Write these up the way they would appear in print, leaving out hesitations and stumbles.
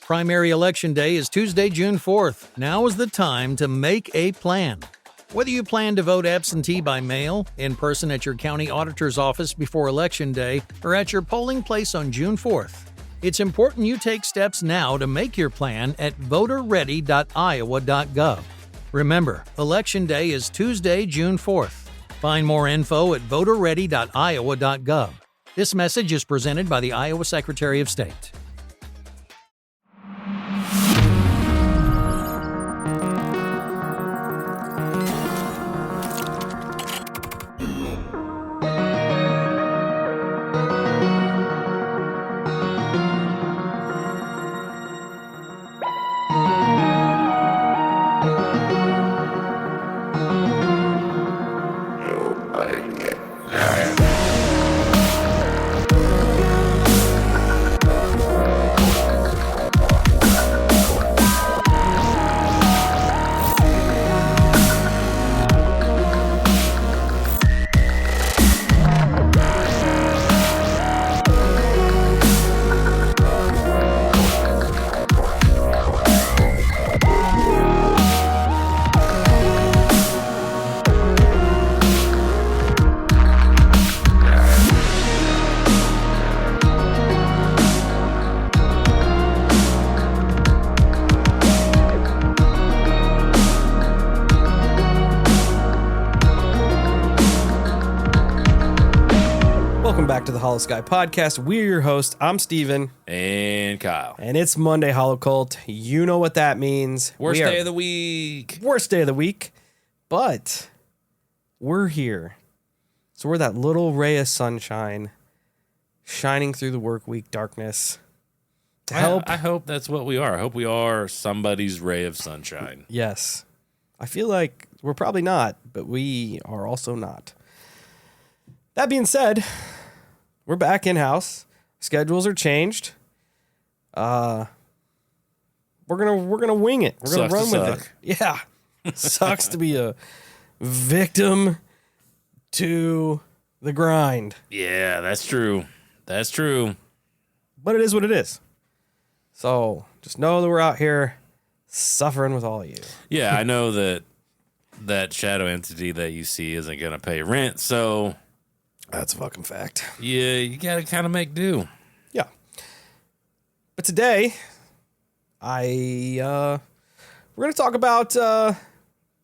Primary election day is Tuesday, June 4th. Now is the time to make a plan. Whether you plan to vote absentee by mail, in person at your county auditor's office before Election Day, or at your polling place on June 4th, it's important you take steps now to make your plan at voterready.iowa.gov. Remember, Election Day is Tuesday, June 4th. Find more info at voterready.iowa.gov. This message is presented by the Iowa Secretary of State. Back to the Hollow Sky Podcast. We're your host. I'm Steven. And Kyle. And it's Monday, Hollow Cult. You know what that means. Worst day of the week. Worst day of the week. But we're here. So we're that little ray of sunshine shining through the work week darkness to help. I hope that's what we are. I hope we are somebody's ray of sunshine. Yes. I feel like we're probably not, but we are also not. That being said, we're back in-house. Schedules are changed. We're gonna wing it. We're gonna run with it. Yeah. Sucks to be a victim to the grind. Yeah, that's true. That's true. But it is what it is. So just know that we're out here suffering with all of you. Yeah, I know that shadow entity that you see isn't gonna pay rent, so that's a fucking fact. Yeah, you gotta kind of make do. Yeah. But today, we're gonna talk about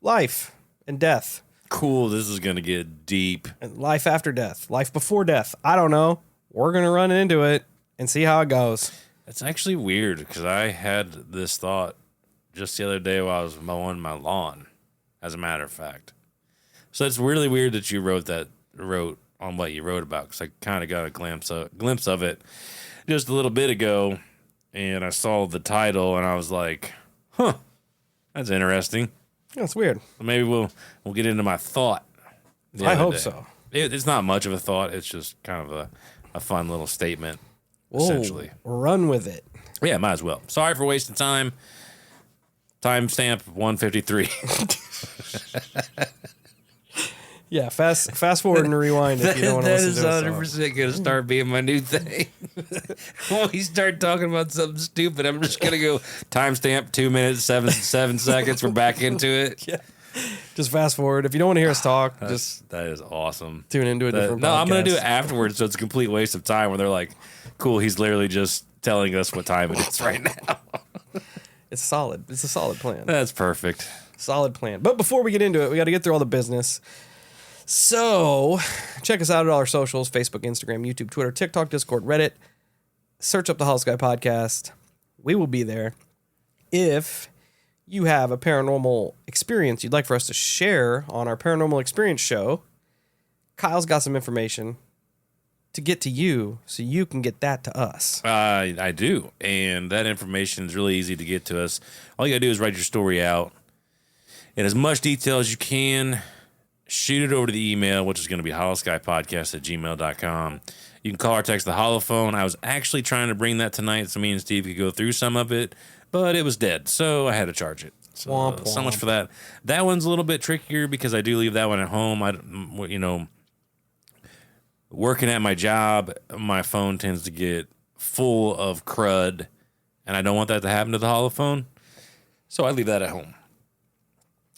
life and death. Cool. This is gonna get deep. And life after death, life before death. I don't know. We're gonna run into it and see how it goes. It's actually weird because I had this thought just the other day while I was mowing my lawn. As a matter of fact, so it's really weird that you wrote on what you wrote about, because I kind of got a glimpse of it just a little bit ago, and I saw the title and I was like, huh, that's interesting. That's weird. Maybe we'll get into my thought. I hope so. It's not much of a thought. It's just kind of a fun little statement, essentially. Run with it. Yeah, might as well. Sorry for wasting time. Timestamp 153. Yeah, fast forward and rewind if you don't want to listen to it. That is 100% going to start being my new thing. When we start talking about something stupid, I'm just going to go timestamp 2 minutes, 7 seconds. We're back into it. Yeah. Just fast forward. If you don't want to hear us talk, that is awesome. Tune into a different podcast. No, I'm going to do it afterwards, so it's a complete waste of time where they're like, cool, he's literally just telling us what time it is right now. It's solid. It's a solid plan. That's perfect. Solid plan. But before we get into it, we got to get through all the business. So, check us out at all our socials, Facebook, Instagram, YouTube, Twitter, TikTok, Discord, Reddit. Search up the Hollow Sky Podcast. We will be there. If you have a paranormal experience you'd like for us to share on our paranormal experience show, Kyle's got some information to get to you so you can get that to us. I do. And that information is really easy to get to us. All you got to do is write your story out in as much detail as you can. Shoot it over to the email, which is going to be hollowskypodcast@gmail.com. You can call or text the hollow phone. I was actually trying to bring that tonight so me and Steve could go through some of it, but it was dead, so I had to charge it. So, womp, womp. So much for that. That one's a little bit trickier because I do leave that one at home. Working at my job, my phone tends to get full of crud and I don't want that to happen to the holophone, so I leave that at home.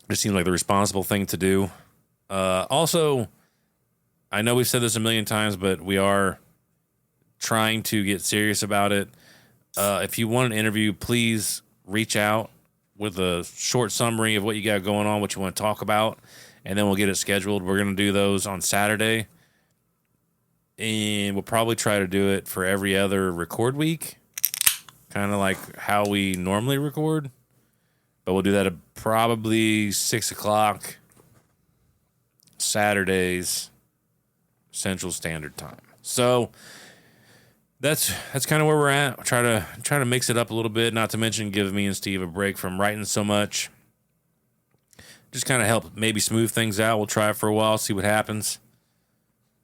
It seems like the responsible thing to do. Also, I know we've said this a million times, but we are trying to get serious about it. If you want an interview, please reach out with a short summary of what you got going on, what you want to talk about, and then we'll get it scheduled. We're going to do those on Saturday, and we'll probably try to do it for every other record week, kind of like how we normally record. But we'll do that at probably 6 o'clock Saturdays, Central Standard Time. So that's kind of where we're at. Try to mix it up a little bit, not to mention give me and Steve a break from writing so much. Just kind of help maybe smooth things out. We'll try it for a while, see what happens.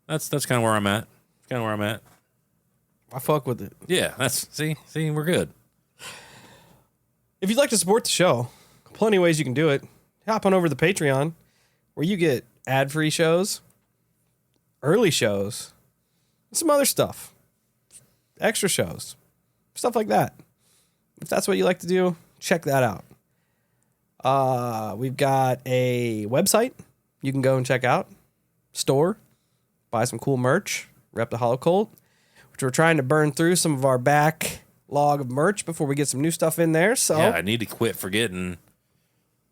That's kind of where I'm at. I fuck with it. Yeah, see, we're good. If you'd like to support the show, plenty of ways you can do it. Hop on over to the Patreon, where you get ad-free shows, early shows, and some other stuff. Extra shows, stuff like that. If that's what you like to do, check that out. We've got a website you can go and check out. Store, buy some cool merch, rep the Holocult, which we're trying to burn through some of our backlog of merch before we get some new stuff in there. So yeah, I need to quit forgetting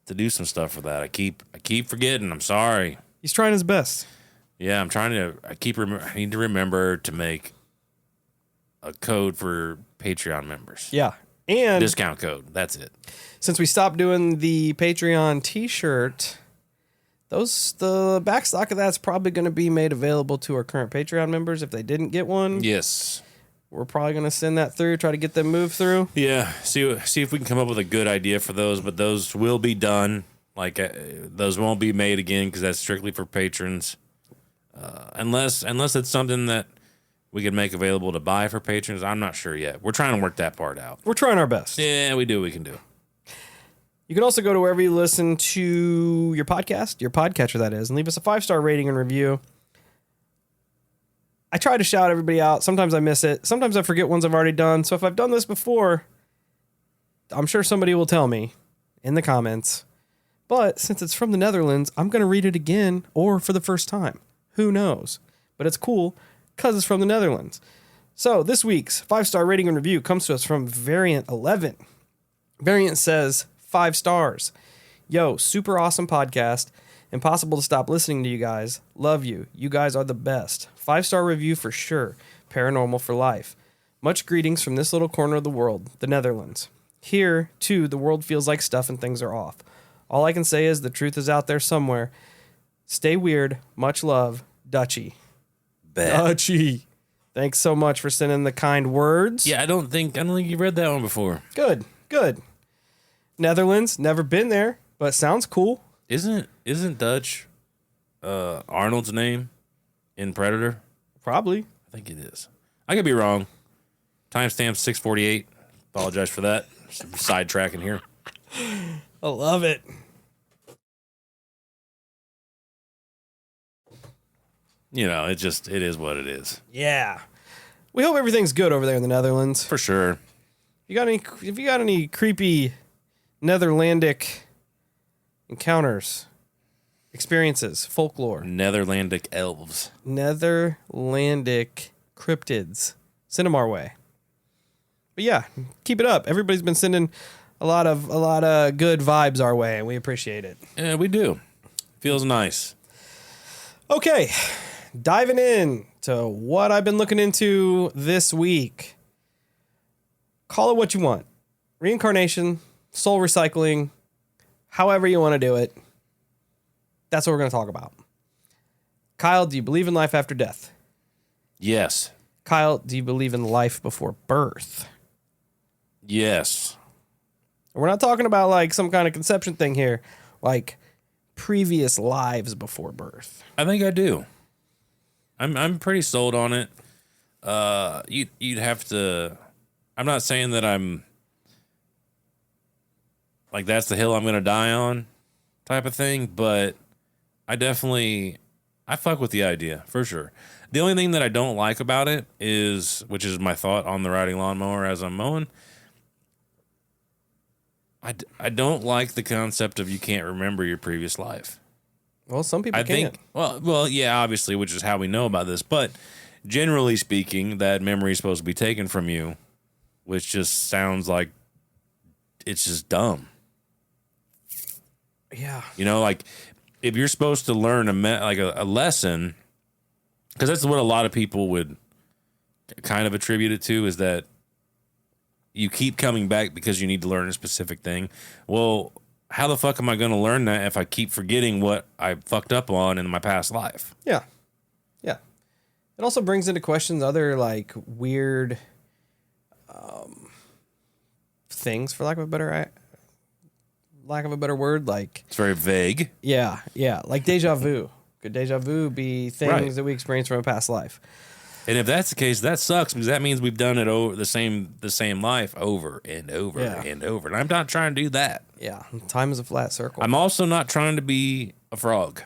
to do some stuff for that. I keep forgetting. I'm sorry. He's trying his best. Yeah, I'm trying to. I need to remember to make a code for Patreon members. Yeah. And discount code. That's it. Since we stopped doing the Patreon t-shirt, the backstock of that's probably going to be made available to our current Patreon members if they didn't get one. Yes. We're probably going to send that through, try to get them moved through. Yeah. See if we can come up with a good idea for those, but those will be done. Like those won't be made again because that's strictly for patrons. Unless it's something that we can make available to buy for patrons. I'm not sure yet. We're trying to work that part out. We're trying our best. Yeah, we do what we can do. You can also go to wherever you listen to your podcast, your podcatcher that is, and leave us a 5-star rating and review. I try to shout everybody out. Sometimes I miss it. Sometimes I forget ones I've already done. So if I've done this before, I'm sure somebody will tell me in the comments. But since it's from the Netherlands, I'm going to read it again or for the first time. Who knows? But it's cool because it's from the Netherlands. So this week's 5-star rating and review comes to us from Variant 11. Variant says, 5 stars. Yo, super awesome podcast. Impossible to stop listening to you guys. Love you. You guys are the best. 5-star review for sure. Paranormal for life. Much greetings from this little corner of the world, the Netherlands. Here, too, the world feels like stuff and things are off. All I can say is the truth is out there somewhere. Stay weird. Much love. Dutchie. Dutchie. Thanks so much for sending the kind words. Yeah, I don't think you've read that one before. Good. Netherlands, never been there, but sounds cool. Isn't Dutch Arnold's name in Predator? Probably. I think it is. I could be wrong. Timestamp 6:48. Apologize for that. Some sidetracking here. I love it. You know, it is what it is. Yeah. We hope everything's good over there in the Netherlands. For sure. If you got any creepy Netherlandic encounters, experiences, folklore, Netherlandic elves, Netherlandic cryptids, send them our way. But yeah, keep it up. Everybody's been sending a lot of good vibes our way, and we appreciate it. Yeah, we do. Feels nice. Okay, diving in to what I've been looking into this week. Call it what you want. Reincarnation, soul recycling, however you want to do it. That's what we're going to talk about. Kyle, do you believe in life after death? Yes. Kyle, do you believe in life before birth? Yes. We're not talking about like some kind of conception thing here, like previous lives before birth. I think I do. I'm pretty sold on it. You'd have to. I'm not saying that I'm like that's the hill I'm gonna die on, type of thing, but I fuck with the idea for sure. The only thing that I don't like about it is, which is my thought on the riding lawnmower as I'm mowing, I don't like the concept of you can't remember your previous life. Well, some people can't. Well, yeah, obviously, which is how we know about this. But generally speaking, that memory is supposed to be taken from you, which just sounds like it's just dumb. Yeah. You know, like if you're supposed to learn a lesson, because that's what a lot of people would kind of attribute it to, is that you keep coming back because you need to learn a specific thing. Well, how the fuck am I going to learn that if I keep forgetting what I fucked up on in my past life? Yeah. Yeah. It also brings into questions other like weird things, for lack of a better word. Like, it's very vague. Yeah. Like deja vu. Could deja vu be things that we experience from a past life? And if that's the case, that sucks, because that means we've done it over the same life over and over and over. And I'm not trying to do that. Yeah. Time is a flat circle. I'm also not trying to be a frog.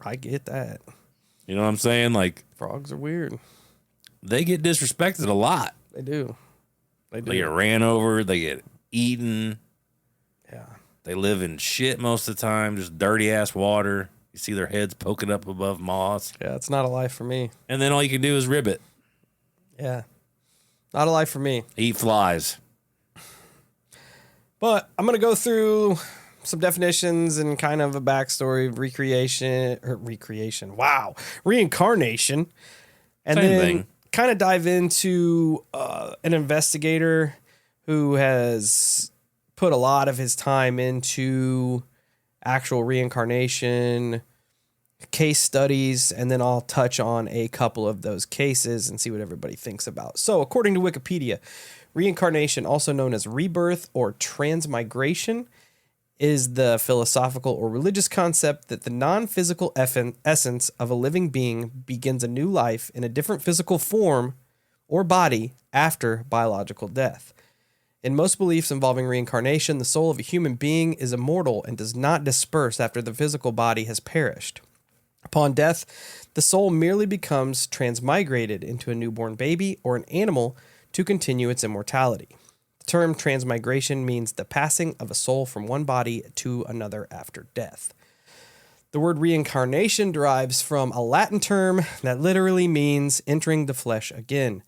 I get that. You know what I'm saying? Like, frogs are weird. They get disrespected a lot. They do. They get ran over. They get eaten. Yeah. They live in shit most of the time, just dirty ass water. You see their heads poking up above moss. Yeah, it's not a life for me. And then all you can do is ribbit. Yeah. Not a life for me. Eat flies. But I'm going to go through some definitions and kind of a backstory of recreation. Wow. Reincarnation. And Same then thing. Kind of dive into an investigator who has put a lot of his time into actual reincarnation case studies, and then I'll touch on a couple of those cases and see what everybody thinks about. So, according to Wikipedia, reincarnation, also known as rebirth or transmigration, is the philosophical or religious concept that the non-physical essence of a living being begins a new life in a different physical form or body after biological death. In most beliefs involving reincarnation, the soul of a human being is immortal and does not disperse after the physical body has perished. Upon death, the soul merely becomes transmigrated into a newborn baby or an animal to continue its immortality. The term transmigration means the passing of a soul from one body to another after death. The word reincarnation derives from a Latin term that literally means entering the flesh again.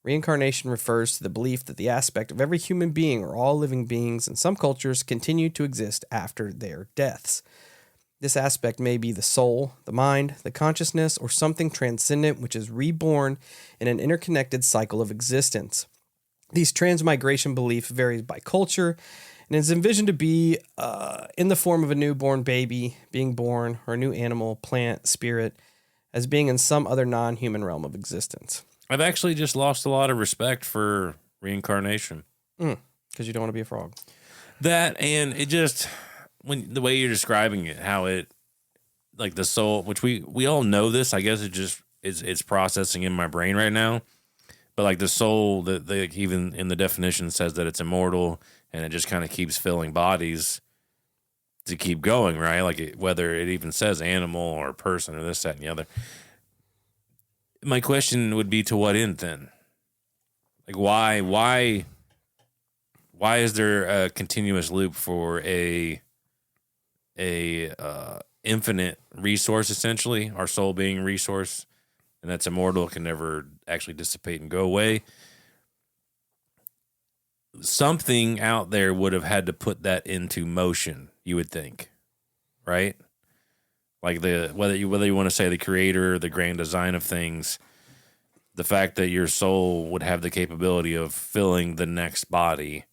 Reincarnation refers to the belief that the aspect of every human being or all living beings in some cultures continue to exist after their deaths. This aspect may be the soul, the mind, the consciousness, or something transcendent which is reborn in an interconnected cycle of existence. These transmigration beliefs vary by culture and is envisioned to be in the form of a newborn baby being born, or a new animal, plant, spirit, as being in some other non-human realm of existence. I've actually just lost a lot of respect for reincarnation. Because you don't want to be a frog. That, and it just, when the way you're describing it, how it, like the soul, which we all know this, I guess it just, it's processing in my brain right now. But like the soul, that they even in the definition says that it's immortal, and it just kind of keeps filling bodies to keep going, right? Like whether it even says animal or person or this, that, and the other. My question would be, to what end then? Like why is there a continuous loop for a infinite resource, essentially, our soul being a resource, and that's immortal, can never actually dissipate and go away? Something out there would have had to put that into motion, you would think, right? Like whether you want to say the creator, the grand design of things, the fact that your soul would have the capability of filling the next body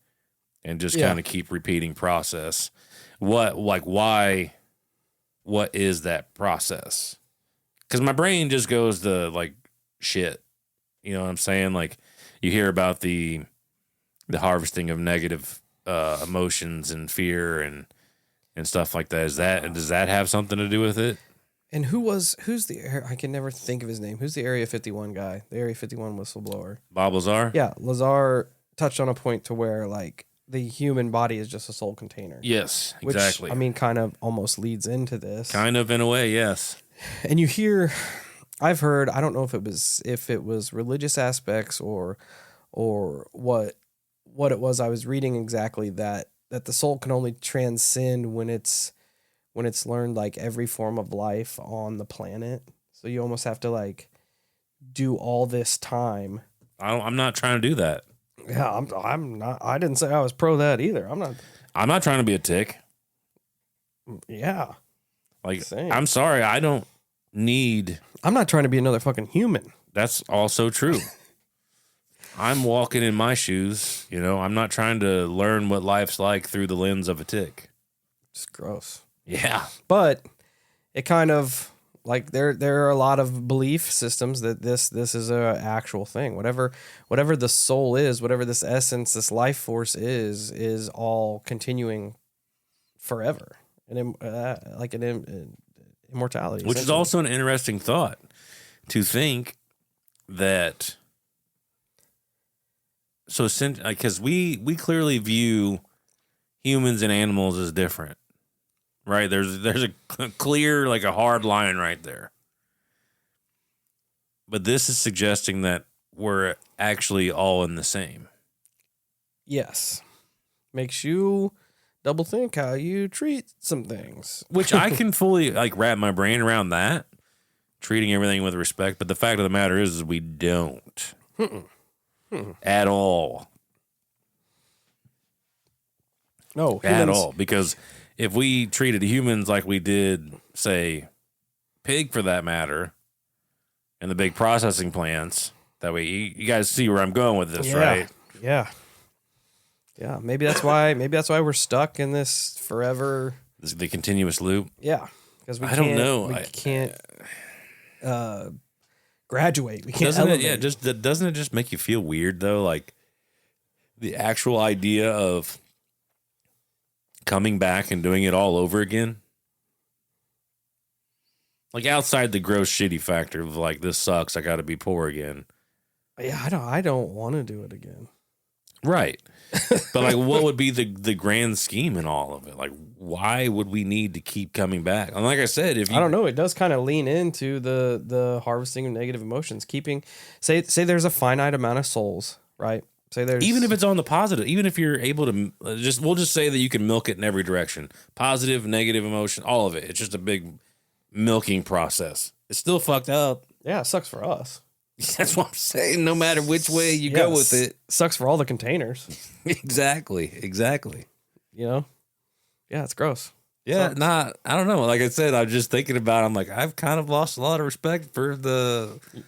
and just kind of keep repeating process. Why? What is that process? Because my brain just goes to like shit. You know what I'm saying? Like you hear about the harvesting of negative emotions and fear and stuff like that. Does that have something to do with it? And I can never think of his name. Who's the Area 51 guy? The Area 51 whistleblower. Bob Lazar? Yeah, Lazar touched on a point to where like the human body is just a soul container. Yes, exactly. Which, I mean, kind of almost leads into this. Kind of, in a way, yes. And I've heard, I don't know if it was religious aspects or what what it was I was reading exactly, that the soul can only transcend when it's learned like every form of life on the planet. So you almost have to like do all this time. I'm not trying to do that. Yeah, I'm not. I didn't say I was pro that either. I'm not trying to be a tick. Yeah. Like, same. I'm sorry, I don't need. I'm not trying to be another fucking human. That's also true. I'm walking in my shoes. You know, I'm not trying to learn what life's like through the lens of a tick. It's gross. Yeah. But it kind of like there are a lot of belief systems that this is a actual thing. Whatever the soul is, whatever this essence, this life force is all continuing forever. And like an immortality. Which is also an interesting thought, to think that. So, because we clearly view humans and animals as different, right? There's a clear, like a hard line right there. But this is suggesting that we're actually all in the same. Yes. Makes you double think how you treat some things. Which I can fully like wrap my brain around that, treating everything with respect. But the fact of the matter is we don't. At all. No, at all. Because if we treated humans like we did, say, pig for that matter, and the big processing plants that we eat, you guys see where I'm going with this, right? Yeah. Yeah. Maybe that's why we're stuck in this forever. The continuous loop. Yeah. Because we don't know. We can't graduate. We can't elevate. Doesn't it just make you feel weird though? Like the actual idea of coming back and doing it all over again. Like outside the gross shitty factor of like, this sucks, I gotta be poor again. Yeah, I don't want to do it again. Right. But like what would be the grand scheme in all of it? Like why would we need to keep coming back? And like I said, I don't know, it does kind of lean into the harvesting of negative emotions. Say there's a finite amount of souls, right? Say there's, even if it's on the positive, even if you're able to we'll just say that you can milk it in every direction. Positive, negative emotion, all of it. It's just a big milking process. It's still fucked up. Yeah, it sucks for us. That's what I'm saying. No matter which way you go with it. Sucks for all the containers. Exactly. You know? Yeah, it's gross. Yeah, I don't know. Like I said, I'm just thinking about it. I'm like, I've kind of lost a lot of respect for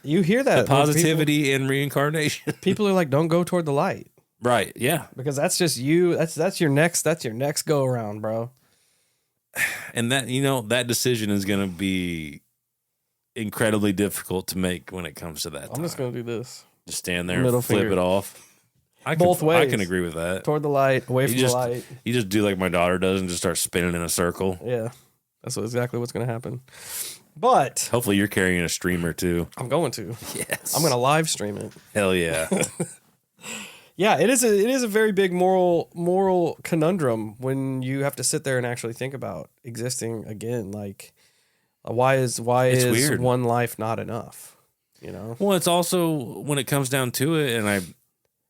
you hear that the positivity and reincarnation. People are like, don't go toward the light. Right. Yeah. Because that's just you. That's your next go around, bro. And that, that decision is going to be incredibly difficult to make when it comes to that. I'm just going to do this. Just stand there and flip it off. Both ways. I can agree with that. Toward the light, away from the light. You just do like my daughter does and just start spinning in a circle. Yeah. That's exactly what's going to happen. But hopefully you're carrying a streamer too. I'm going to. Yes. I'm going to live stream it. Hell yeah. Yeah, it is a very big moral conundrum when you have to sit there and actually think about existing again. Like, why is weird. one life not enough? Well, it's also when it comes down to it, and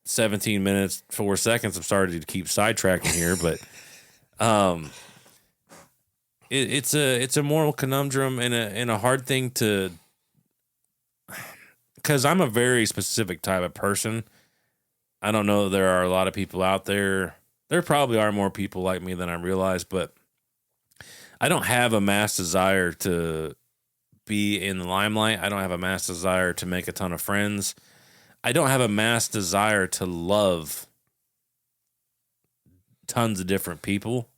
17 minutes 4 seconds. I'm sorry to keep sidetracking here, but it's a moral conundrum and a hard thing to, because I'm a very specific type of person. I don't know. There are a lot of people out there. There probably are more people like me than I realize, but I don't have a mass desire to be in the limelight. I don't have a mass desire to make a ton of friends. I don't have a mass desire to love tons of different people.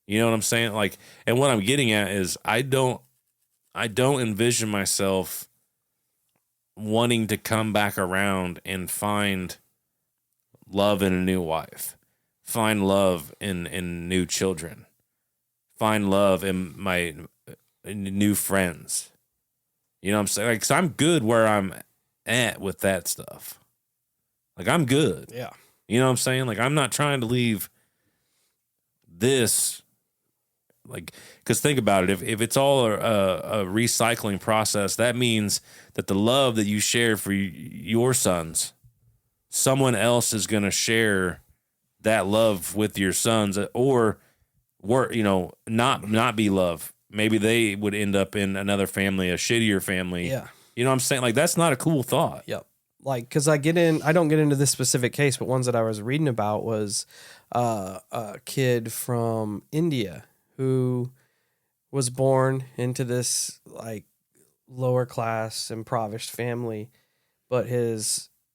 You know what I'm saying? Like, and what I'm getting at is I don't envision myself wanting to come back around and find love in a new wife, find love in new children, find love in my new friends. You know what I'm saying? Like, 'cause I'm good where I'm at with that stuff. Like, I'm good. Yeah. You know what I'm saying? Like, I'm not trying to leave this, like, because think about it. If it's all a recycling process, that means that the love that you share for your sons, someone else is going to share that love with your sons, or not be love. Maybe they would end up in another family, a shittier family. Yeah. You know what I'm saying? Like, that's not a cool thought. Yep. Like, because I don't get into this specific case, but ones that I was reading about was a kid from India who was born into this like lower class impoverished family, but he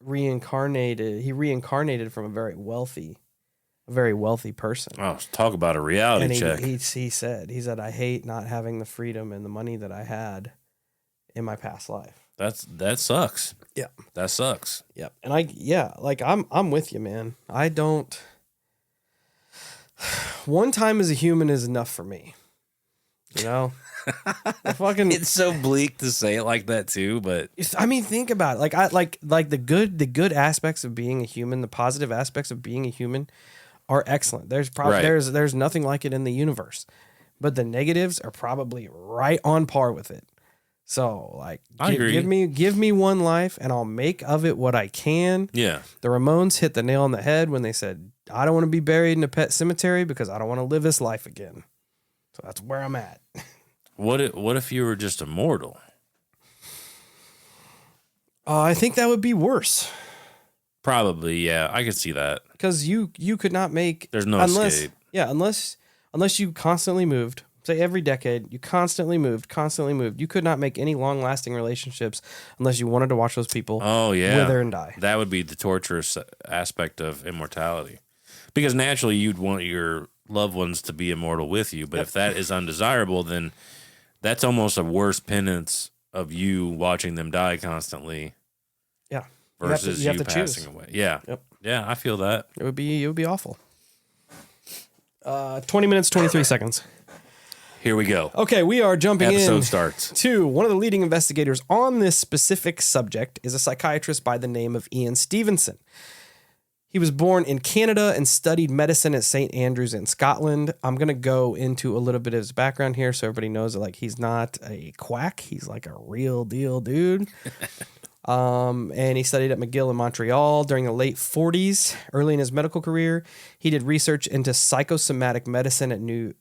reincarnated from a very wealthy person. Oh, talk about a reality check. He said, I hate not having the freedom and the money that I had in my past life. That sucks. Yeah. That sucks. Yep. And I'm with you, man. I don't. One time as a human is enough for me. You know? It's so bleak to say it like that too, but I mean, think about it. Like the good aspects of being a human, the positive aspects of being a human are excellent. There's probably there's nothing like it in the universe. But the negatives are probably right on par with it. So, like, I agree. Give me one life, and I'll make of it what I can. Yeah. The Ramones hit the nail on the head when they said, I don't want to be buried in a pet cemetery because I don't want to live this life again. So that's where I'm at. What if you were just immortal? I think that would be worse. Probably, yeah. I could see that. Because you could not make... There's no escape. Yeah, unless you constantly moved. Say every decade, you constantly moved. You could not make any long-lasting relationships unless you wanted to watch those people wither and die. That would be the torturous aspect of immortality. Because naturally, you'd want your loved ones to be immortal with you. But if that is undesirable, then that's almost a worse penance of you watching them die constantly. Yeah. Versus you passing choose. away. Yeah. Yep. Yeah, I feel that. It would be awful. 20 minutes, 23 seconds. Here we go. Okay, we are jumping Episode starts. to one of the leading investigators on this specific subject is a psychiatrist by the name of Ian Stevenson. He was born in Canada and studied medicine at St. Andrews in Scotland. I'm going to go into a little bit of his background here so everybody knows that like he's not a quack. He's like a real deal dude. And he studied at McGill in Montreal during the late 40s. Early in his medical career, he did research into psychosomatic medicine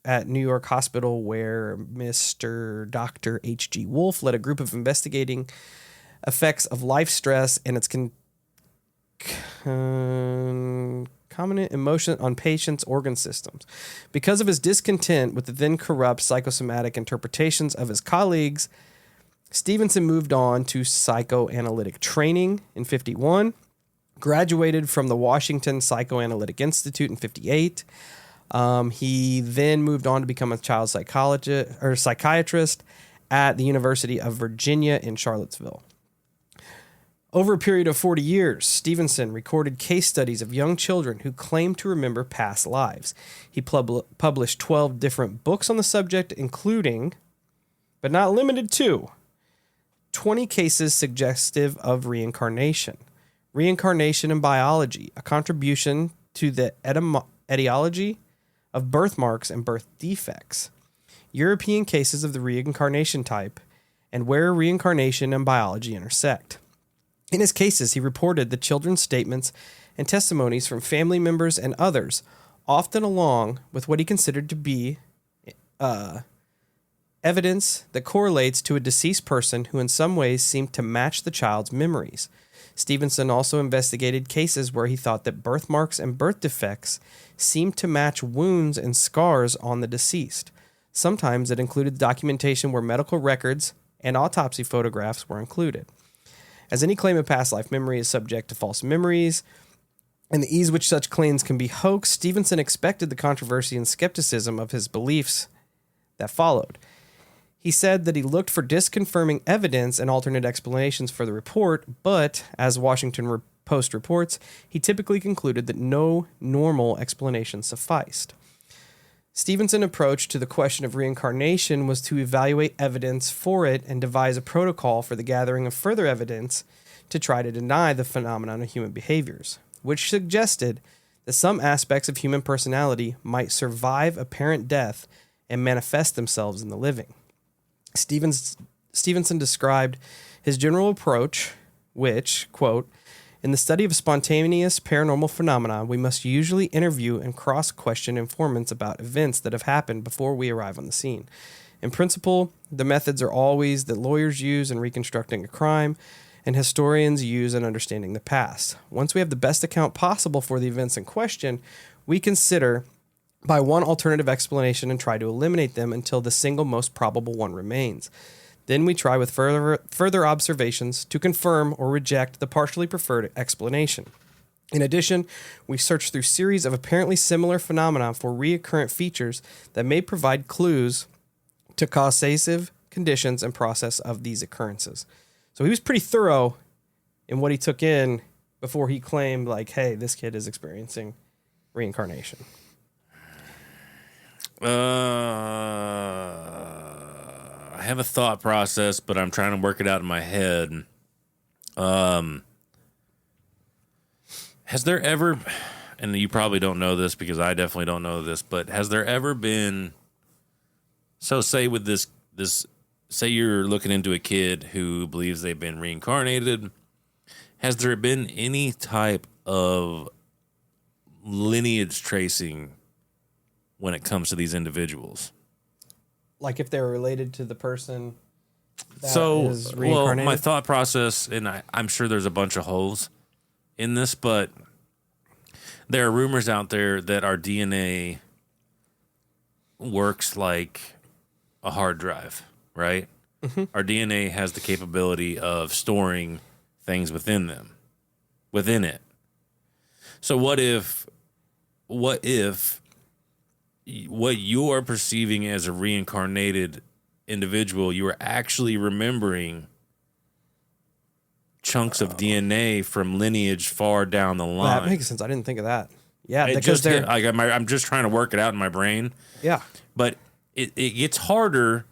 at New York Hospital, where Dr. H.G. Wolfe led a group of investigating effects of life stress and its concomitant emotion on patients' organ systems. Because of his discontent with the then corrupt psychosomatic interpretations of his colleagues, Stevenson moved on to psychoanalytic training in 1951, graduated from the Washington Psychoanalytic Institute in 1958. He then moved on to become a child psychiatrist at the University of Virginia in Charlottesville. Over a period of 40 years, Stevenson recorded case studies of young children who claimed to remember past lives. He published 12 different books on the subject, including, but not limited to, 20 cases suggestive of reincarnation. Reincarnation in Biology, a contribution to the etiology of birthmarks and birth defects. European cases of the reincarnation type, and where reincarnation and biology intersect. In his cases, he reported the children's statements and testimonies from family members and others, often along with what he considered to be evidence that correlates to a deceased person who in some ways seemed to match the child's memories. Stevenson also investigated cases where he thought that birthmarks and birth defects seemed to match wounds and scars on the deceased. Sometimes it included documentation where medical records and autopsy photographs were included. As any claim of past life memory is subject to false memories, and the ease which such claims can be hoaxed, Stevenson expected the controversy and skepticism of his beliefs that followed. He said that he looked for disconfirming evidence and alternate explanations for the report, but, as Washington Post reports, he typically concluded that no normal explanation sufficed. Stevenson's approach to the question of reincarnation was to evaluate evidence for it and devise a protocol for the gathering of further evidence to try to deny the phenomenon of human behaviors, which suggested that some aspects of human personality might survive apparent death and manifest themselves in the living. Stevenson described his general approach, which, quote, In the study of spontaneous paranormal phenomena, we must usually interview and cross-question informants about events that have happened before we arrive on the scene. In principle, the methods are always that lawyers use in reconstructing a crime and historians use in understanding the past. Once we have the best account possible for the events in question, we consider by one alternative explanation and try to eliminate them until the single most probable one remains. Then we try with further observations to confirm or reject the partially preferred explanation. In addition, we search through series of apparently similar phenomena for recurrent features that may provide clues to causative conditions and process of these occurrences. So he was pretty thorough in what he took in before he claimed, like, hey, this kid is experiencing reincarnation. I have a thought process, but I'm trying to work it out in my head. Has there ever, and you probably don't know this because I definitely don't know this, but has there ever been, so say with this, say you're looking into a kid who believes they've been reincarnated, has there been any type of lineage tracing when it comes to these individuals? Like if they're related to the person that is well, reincarnated? my thought process, and I'm sure there's a bunch of holes in this, but there are rumors out there that our DNA works like a hard drive, right? Mm-hmm. Our DNA has the capability of storing things within it. So what if what you are perceiving as a reincarnated individual, you are actually remembering chunks of DNA from lineage far down the line? That makes sense. I didn't think of that. Yeah, because I'm just trying to work it out in my brain. Yeah. But it gets harder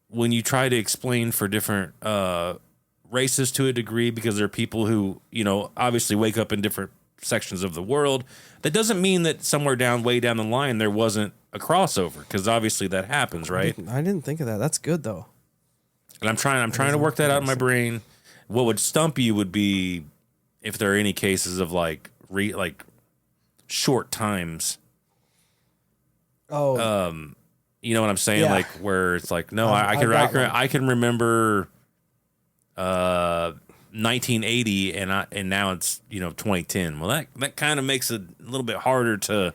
when you try to explain for different races to a degree, because there are people who, obviously wake up in different sections of the world. That doesn't mean that somewhere way down the line there wasn't a crossover, because obviously that happens, right? I didn't think of that. That's good though. And I'm trying to work that out in my brain. What would stump you would be if there are any cases of like short times. Oh. You know what I'm saying? Yeah. Like where it's like, no, I can remember 1980 and now it's 2010. Well, that kind of makes it a little bit harder to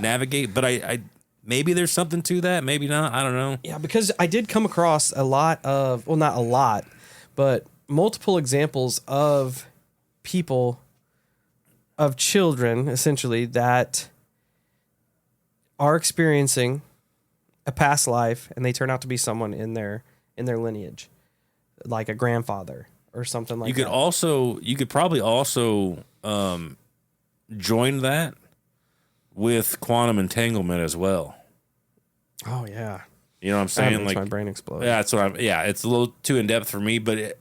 navigate, but I maybe there's something to that, maybe not, I don't know. Yeah, because I did come across a lot of, well, not a lot, but multiple examples of people, of children essentially, that are experiencing a past life and they turn out to be someone in their lineage, like a grandfather or something like that. You could probably also join that with quantum entanglement as well. Oh yeah. You know what I'm saying? That makes like my brain explode. Yeah, that's what it's a little too in depth for me, but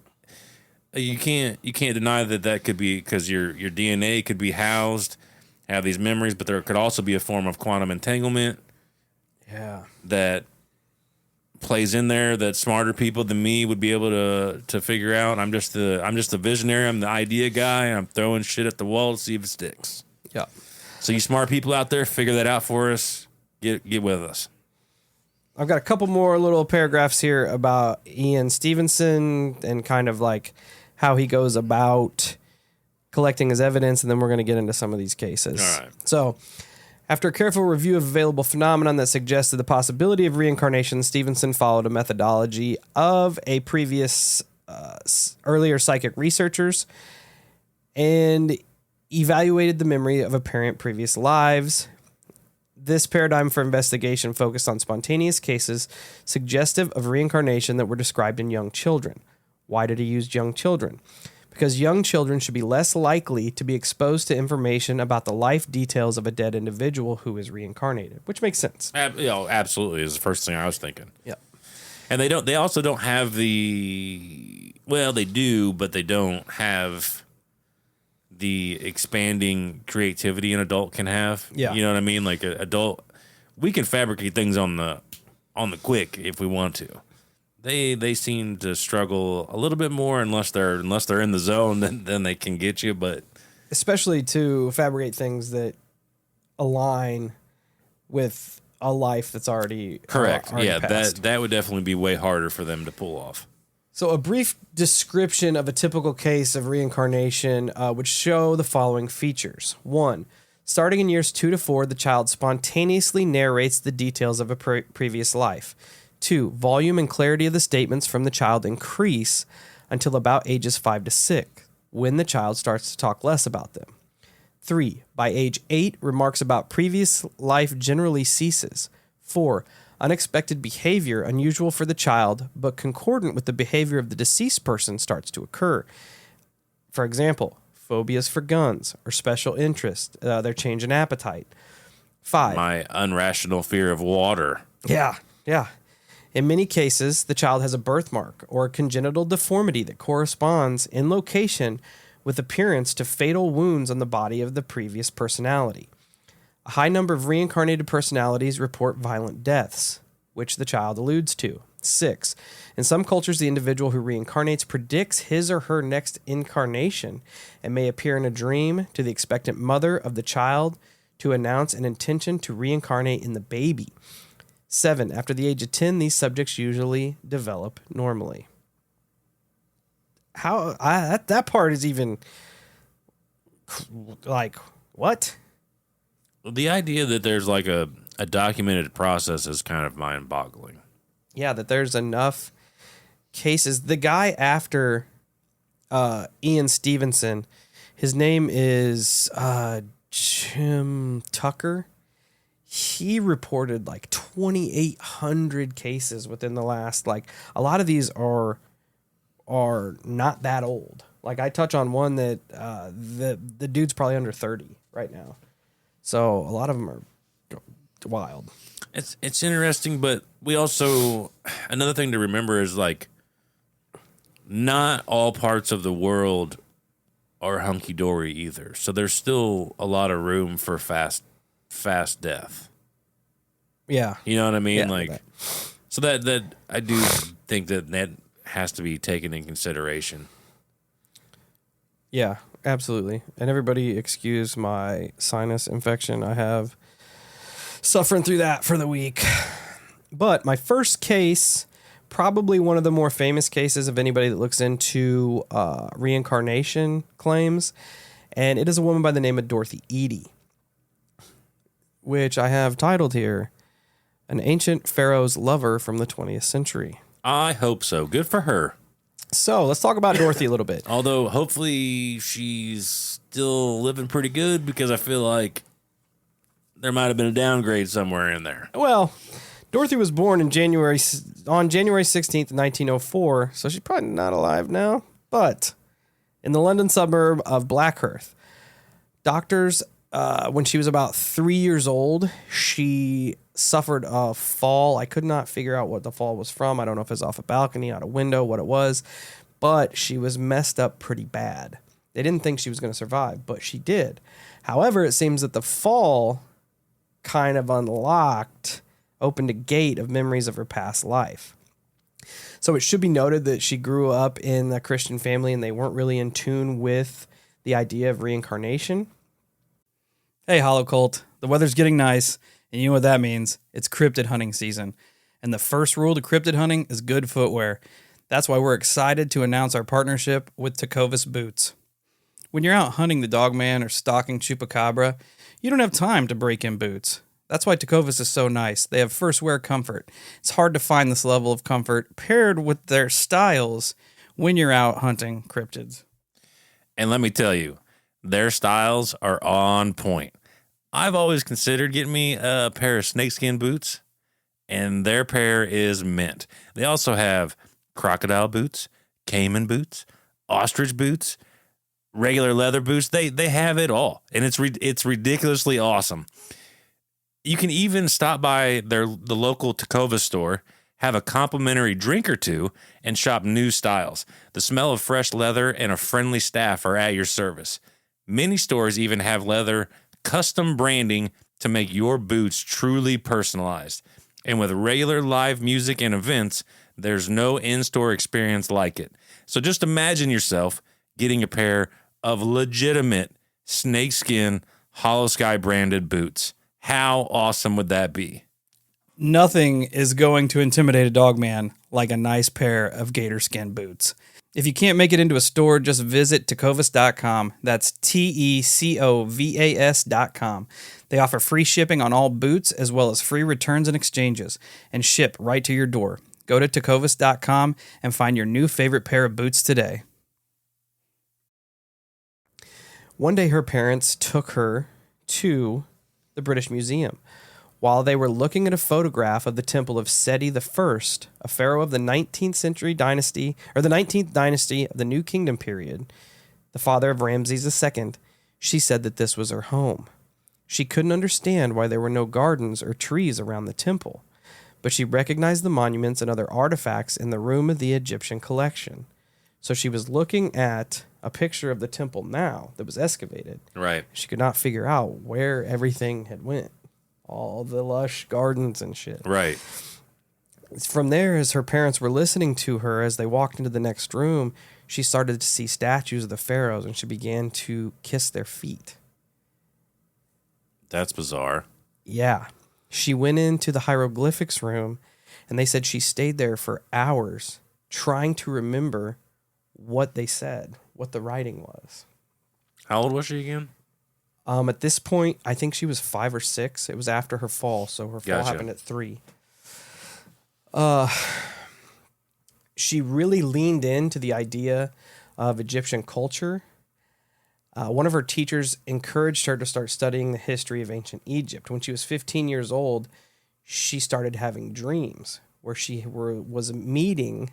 you can't deny that could be, because your DNA could be housed, have these memories, but there could also be a form of quantum entanglement. Yeah. That plays in there that smarter people than me would be able to figure out. I'm just the visionary. I'm the idea guy. And I'm throwing shit at the wall to see if it sticks. Yeah. So you smart people out there, figure that out for us. Get with us. I've got a couple more little paragraphs here about Ian Stevenson and kind of like how he goes about collecting his evidence, and then we're going to get into some of these cases. All right. So, after a careful review of available phenomenon that suggested the possibility of reincarnation, Stevenson followed a methodology of a previous earlier psychic researchers and evaluated the memory of apparent previous lives. This paradigm for investigation focused on spontaneous cases suggestive of reincarnation that were described in young children. Why did he use young children? Because young children should be less likely to be exposed to information about the life details of a dead individual who is reincarnated, which makes sense. Absolutely is the first thing I was thinking. Yeah. And they also don't have they do, but they don't have the expanding creativity an adult can have. Yeah. You know what I mean? Like an adult, we can fabricate things on the quick if we want to. they seem to struggle a little bit more unless they're in the zone, then they can get you. But especially to fabricate things that align with a life that's already correct. already Yeah, passed. that would definitely be way harder for them to pull off. So a brief description of a typical case of reincarnation would show the following features. 1, starting in years 2 to 4, the child spontaneously narrates the details of a previous life. 2, volume and clarity of the statements from the child increase until about ages 5 to 6, when the child starts to talk less about them. 3, by age 8, remarks about previous life generally ceases. 4, unexpected behavior unusual for the child, but concordant with the behavior of the deceased person starts to occur. For example, phobias for guns or special interest, their change in appetite. 5. My unrational fear of water. Yeah. In many cases, the child has a birthmark or a congenital deformity that corresponds in location with appearance to fatal wounds on the body of the previous personality. A high number of reincarnated personalities report violent deaths, which the child alludes to. 6. In some cultures, the individual who reincarnates predicts his or her next incarnation and may appear in a dream to the expectant mother of the child to announce an intention to reincarnate in the baby. 7. After the age of 10, these subjects usually develop normally. That part is even like, what? The idea that there's like a documented process is kind of mind-boggling. Yeah, that there's enough cases. The guy after Ian Stevenson, his name is Jim Tucker. He reported like 2,800 cases within the last, like, a lot of these are not that old. Like, I touch on one that the dude's probably under 30 right now. So a lot of them are wild. It's interesting, but we also, another thing to remember is, like, not all parts of the world are hunky-dory either. So there's still a lot of room for fast death. Yeah. You know what I mean? Yeah, like, so that I do think that has to be taken in consideration. Yeah, absolutely. And everybody excuse my sinus infection. I have suffering through that for the week. But my first case, probably one of the more famous cases of anybody that looks into reincarnation claims, and it is a woman by the name of Dorothy Eady, which I have titled here, An Ancient Pharaoh's Lover from the 20th Century. I hope so. Good for her. So let's talk about Dorothy a little bit. Although hopefully she's still living pretty good, because I feel like there might have been a downgrade somewhere in there. Well, Dorothy was born on January 16th, 1904, so she's probably not alive now, but in the London suburb of Blackheath. Doctors, when she was about 3 years old, she suffered a fall. I could not figure out what the fall was from. I don't know if it was off a balcony, out a window, what it was, but she was messed up pretty bad. They didn't think she was going to survive, but she did. However, it seems that the fall kind of opened a gate of memories of her past life. So it should be noted that she grew up in a Christian family and they weren't really in tune with the idea of reincarnation. Hey, Hollow Cult, the weather's getting nice, and you know what that means. It's cryptid hunting season. And the first rule to cryptid hunting is good footwear. That's why we're excited to announce our partnership with Tecovas boots. When you're out hunting the dogman or stalking chupacabra, you don't have time to break in boots. That's why Tecovas is so nice. They have first wear comfort. It's hard to find this level of comfort paired with their styles when you're out hunting cryptids. And let me tell you, their styles are on point. I've always considered getting me a pair of snakeskin boots, and their pair is mint. They also have crocodile boots, caiman boots, ostrich boots, regular leather boots. They have it all, and it's ridiculously awesome. You can even stop by the local Tecovas store, have a complimentary drink or two, and shop new styles. The smell of fresh leather and a friendly staff are at your service. Many stores even have leather custom branding to make your boots truly personalized. And with regular live music and events, there's no in-store experience like it. So just imagine yourself getting a pair of legitimate snakeskin Hollow Sky branded boots. How awesome would that be? Nothing is going to intimidate a dog man like a nice pair of gator skin boots. If you can't make it into a store, just visit Tecovas.com. That's Tecovas.com. They offer free shipping on all boots as well as free returns and exchanges and ship right to your door. Go to Tecovas.com and find your new favorite pair of boots today. One day her parents took her to the British Museum. While they were looking at a photograph of the temple of Seti I, a pharaoh of the 19th century dynasty, or the 19th dynasty of the New Kingdom period, the father of Ramses II, she said that this was her home. She couldn't understand why there were no gardens or trees around the temple, but she recognized the monuments and other artifacts in the room of the Egyptian collection. So she was looking at a picture of the temple now that was excavated. Right. She could not figure out where everything had went. All the lush gardens and shit. Right. From there, as her parents were listening to her as they walked into the next room, she started to see statues of the pharaohs and she began to kiss their feet. That's bizarre. Yeah. She went into the hieroglyphics room and they said she stayed there for hours trying to remember what they said, what the writing was. How old was she again? At this point, I think she was 5 or 6. It was after her fall, so her fall Gotcha. happened at 3. She really leaned into the idea of Egyptian culture. One of her teachers encouraged her to start studying the history of ancient Egypt. When she was 15 years old, she started having dreams where she was meeting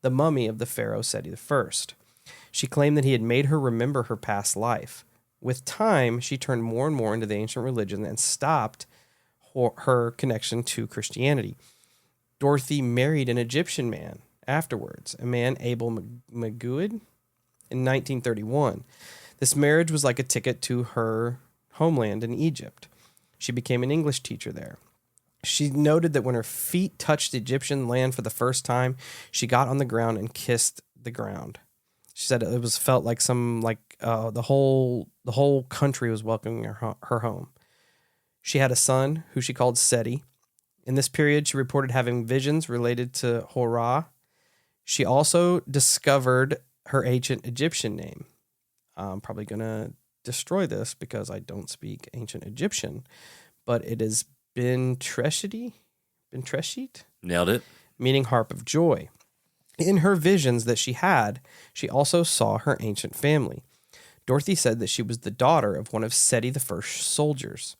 the mummy of the pharaoh Seti I. She claimed that he had made her remember her past life. With time, she turned more and more into the ancient religion and stopped her connection to Christianity. Dorothy married an Egyptian man afterwards, a man Abel Magouid, in 1931. This marriage was like a ticket to her homeland in Egypt. She became an English teacher there. She noted that when her feet touched Egyptian land for the first time, she got on the ground and kissed the ground. She said it felt like the whole country was welcoming her home. She had a son who she called Seti. In this period, she reported having visions related to Horah. She also discovered her ancient Egyptian name. I'm probably going to destroy this because I don't speak ancient Egyptian, but it is Bintreshit, Nailed it. meaning harp of joy. In her visions that she had, she also saw her ancient family. Dorothy said that she was the daughter of one of Seti I's soldiers,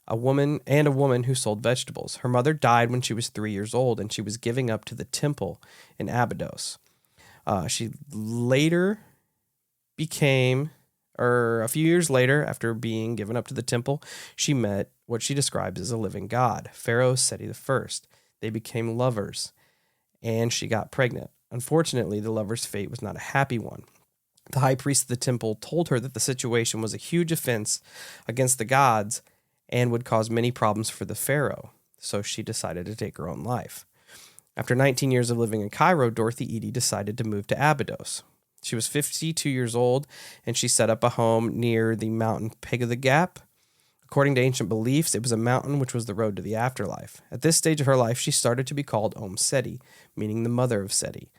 a woman who sold vegetables. Her mother died when she was 3 years old, and she was giving up to the temple in Abydos. She later became, a few years later, after being given up to the temple, she met what she describes as a living god, Pharaoh Seti I. They became lovers, and she got pregnant. Unfortunately, the lover's fate was not a happy one. The high priest of the temple told her that the situation was a huge offense against the gods and would cause many problems for the pharaoh, so she decided to take her own life. After 19 years of living in Cairo, Dorothy Eady decided to move to Abydos. She was 52 years old, and she set up a home near the mountain Peg of the Gap. According to ancient beliefs, it was a mountain which was the road to the afterlife. At this stage of her life, she started to be called Om Seti, meaning the mother of Seti.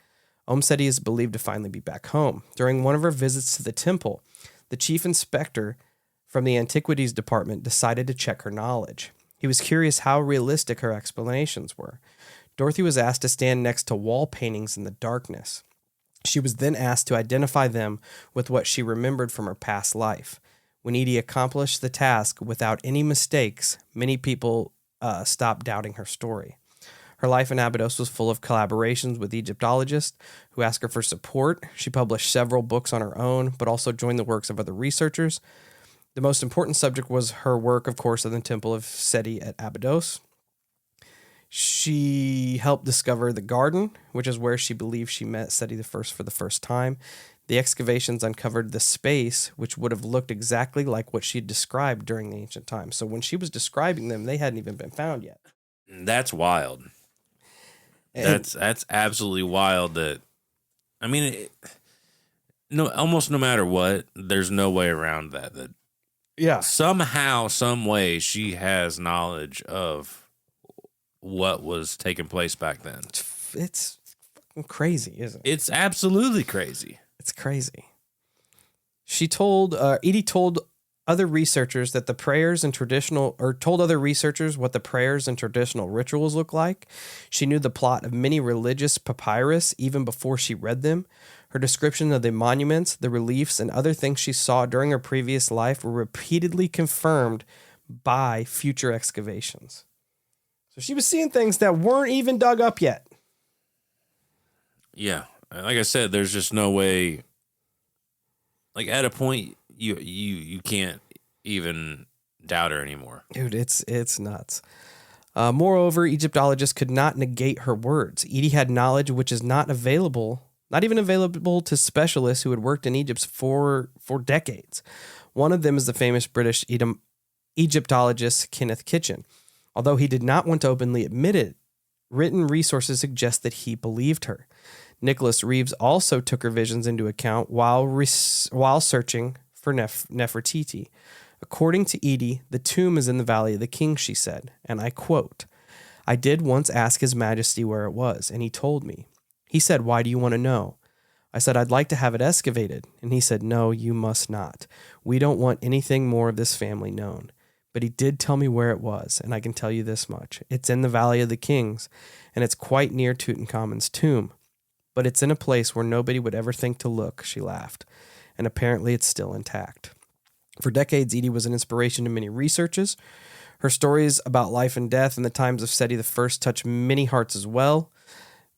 Om Seti is believed to finally be back home. During one of her visits to the temple, the chief inspector from the antiquities department decided to check her knowledge. He was curious how realistic her explanations were. Dorothy was asked to stand next to wall paintings in the darkness. She was then asked to identify them with what she remembered from her past life. When Edie accomplished the task without any mistakes, many people stopped doubting her story. Her life in Abydos was full of collaborations with Egyptologists who asked her for support. She published several books on her own, but also joined the works of other researchers. The most important subject was her work, of course, in the Temple of Seti at Abydos. She helped discover the garden, which is where she believes she met Seti I for the first time. The excavations uncovered the space, which would have looked exactly like what she had described during the ancient times. So when she was describing them, they hadn't even been found yet. That's wild. That's absolutely wild. That I mean, no, almost no matter what, there's no way around that. That Yeah. somehow, some way, she has knowledge of what was taking place back then. It's fucking crazy, isn't it? It's absolutely crazy. It's crazy. Edie told other researchers that the prayers and told other researchers what the prayers and traditional rituals look like. She knew the plot of many religious papyrus even before she read them. Her description of the monuments, the reliefs, and other things she saw during her previous life were repeatedly confirmed by future excavations. So she was seeing things that weren't even dug up yet. Yeah. Like I said, there's just no way. Like at a point, you can't even doubt her anymore. Dude, it's nuts. Moreover, Egyptologists could not negate her words. Edie had knowledge which is not even available to specialists who had worked in Egypt for decades. One of them is the famous British Egyptologist Kenneth Kitchen. Although he did not want to openly admit it, written resources suggest that he believed her. Nicholas Reeves also took her visions into account while searching for Nefertiti. According to Edie, the tomb is in the Valley of the Kings, she said, and I quote, "I did once ask His Majesty where it was, and he told me. He said, 'Why do you want to know?' I said, 'I'd like to have it excavated.' And he said, 'No, you must not. We don't want anything more of this family known.' But he did tell me where it was, and I can tell you this much. It's in the Valley of the Kings, and it's quite near Tutankhamun's tomb. But it's in a place where nobody would ever think to look," she laughed. And apparently it's still intact. For decades, Edie was an inspiration to many researchers. Her stories about life and death in the times of Seti I touched many hearts as well.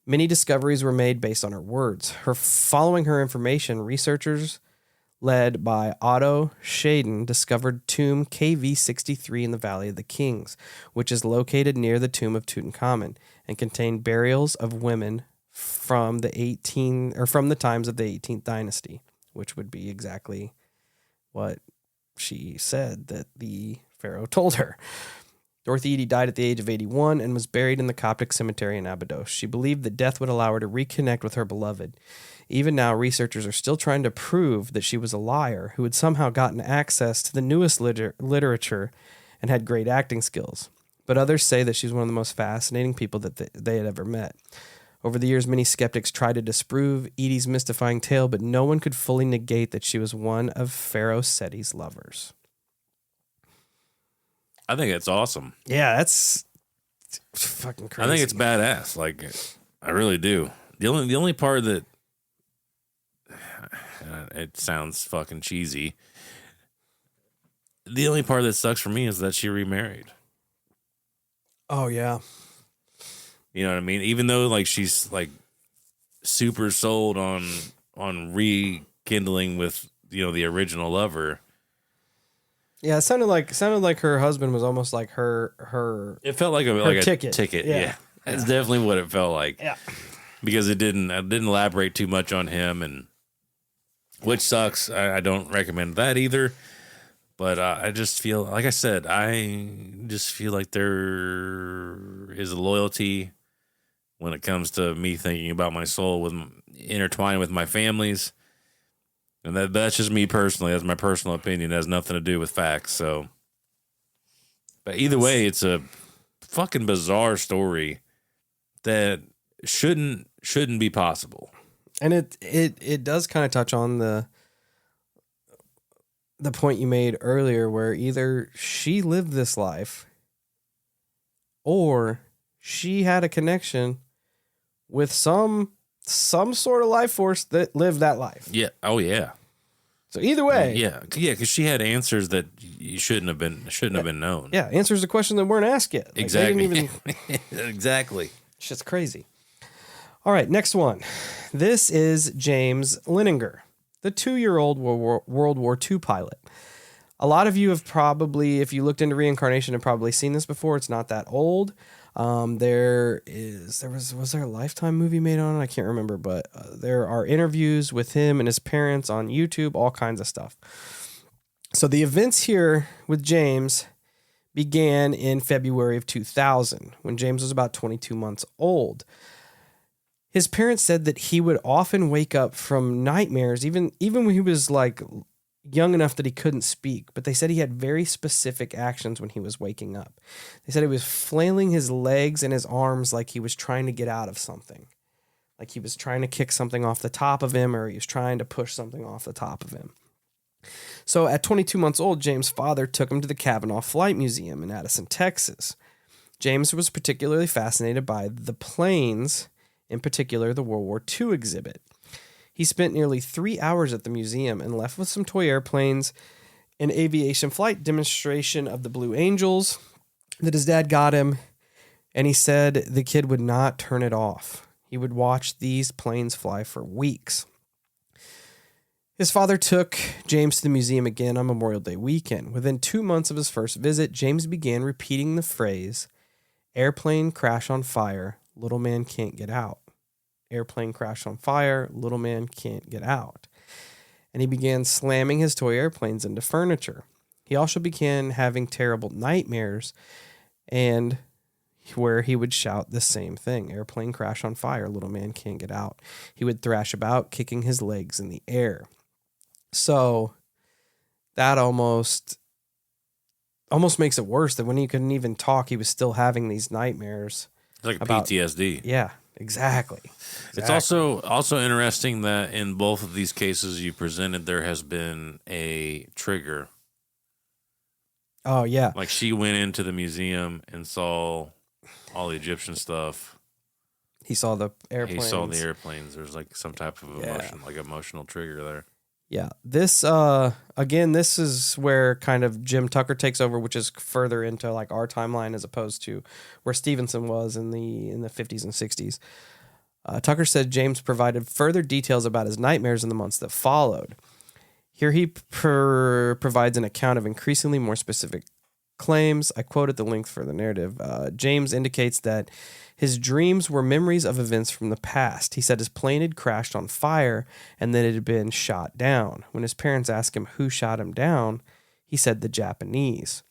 Many discoveries were made based on her words. Following her information, researchers led by Otto Schaden discovered tomb KV63 in the Valley of the Kings, which is located near the tomb of Tutankhamun and contained burials of women from the times of the 18th dynasty, which would be exactly what she said that the pharaoh told her. Dorothy Edie died at the age of 81 and was buried in the Coptic cemetery in Abydos. She believed that death would allow her to reconnect with her beloved. Even now, researchers are still trying to prove that she was a liar who had somehow gotten access to the newest literature and had great acting skills. But others say that she's one of the most fascinating people that they had ever met. Over the years, many skeptics tried to disprove Edie's mystifying tale, but no one could fully negate that she was one of Pharaoh Seti's lovers. I think it's awesome. Yeah, that's fucking crazy. I think it's badass. Like, I really do. The only part that it sounds fucking cheesy. The only part that sucks for me is that she remarried. Oh yeah. You know what I mean? Even though like she's like super sold on rekindling with, you know, the original lover. Yeah, it sounded like her husband was almost like her. It felt like a ticket. Yeah. That's definitely what it felt like. Yeah. Because I didn't elaborate too much on him, and which sucks. I don't recommend that either. But I just feel, like I said, I just feel like there is a loyalty when it comes to me thinking about my soul intertwined with my family's. And that's just me personally. That's my personal opinion. It has nothing to do with facts. So, but either way, it's a fucking bizarre story that shouldn't be possible. And it does kind of touch on the point you made earlier, where either she lived this life or she had a connection with some sort of life force that lived that life. Yeah. Oh yeah. So either way. Yeah. Because she had answers that you shouldn't have been known. Yeah. Answers to questions that weren't asked yet. Like, exactly. Exactly. Shit's crazy. All right. Next one. This is James Lininger, the 2-year-old World War II pilot. A lot of you have probably, if you looked into reincarnation, have probably seen this before. It's not that old. Was there a Lifetime movie made on it? I can't remember, but there are interviews with him and his parents on YouTube, all kinds of stuff. So the events here with James began in February of 2000 when James was about 22 months old. His parents said that he would often wake up from nightmares, even when he was like young enough that he couldn't speak. But they said he had very specific actions when he was waking up. They said he was flailing his legs and his arms like he was trying to get out of something. Like he was trying to kick something off the top of him, or he was trying to push something off the top of him. So at 22 months old, James' father took him to the Kavanaugh Flight Museum in Addison, Texas. James was particularly fascinated by the planes, in particular the World War II exhibit. He spent nearly 3 hours at the museum and left with some toy airplanes, an aviation flight demonstration of the Blue Angels that his dad got him, and he said the kid would not turn it off. He would watch these planes fly for weeks. His father took James to the museum again on Memorial Day weekend. Within 2 months of his first visit, James began repeating the phrase, "Airplane crash on fire, little man can't get out." Airplane crash on fire, little man can't get out. And he began slamming his toy airplanes into furniture. He also began having terrible nightmares, and where he would shout the same thing, "Airplane crash on fire, little man can't get out." He would thrash about, kicking his legs in the air. So that almost makes it worse, that when he couldn't even talk, he was still having these nightmares. It's like about PTSD. Yeah, exactly. It's also interesting that in both of these cases you presented, there has been a trigger. Oh, yeah. Like she went into the museum and saw all the Egyptian stuff. He saw the airplanes. He saw the airplanes. There's like some type of emotion, like emotional trigger there. Yeah. This, again, this is where kind of Jim Tucker takes over, which is further into like our timeline as opposed to where Stevenson was in the 50s and 60s. Tucker said James provided further details about his nightmares in the months that followed. Here he provides an account of increasingly more specific claims. I quoted the link for the narrative. James indicates that his dreams were memories of events from the past. He said his plane had crashed on fire and that it had been shot down. When his parents asked him who shot him down, he said the Japanese.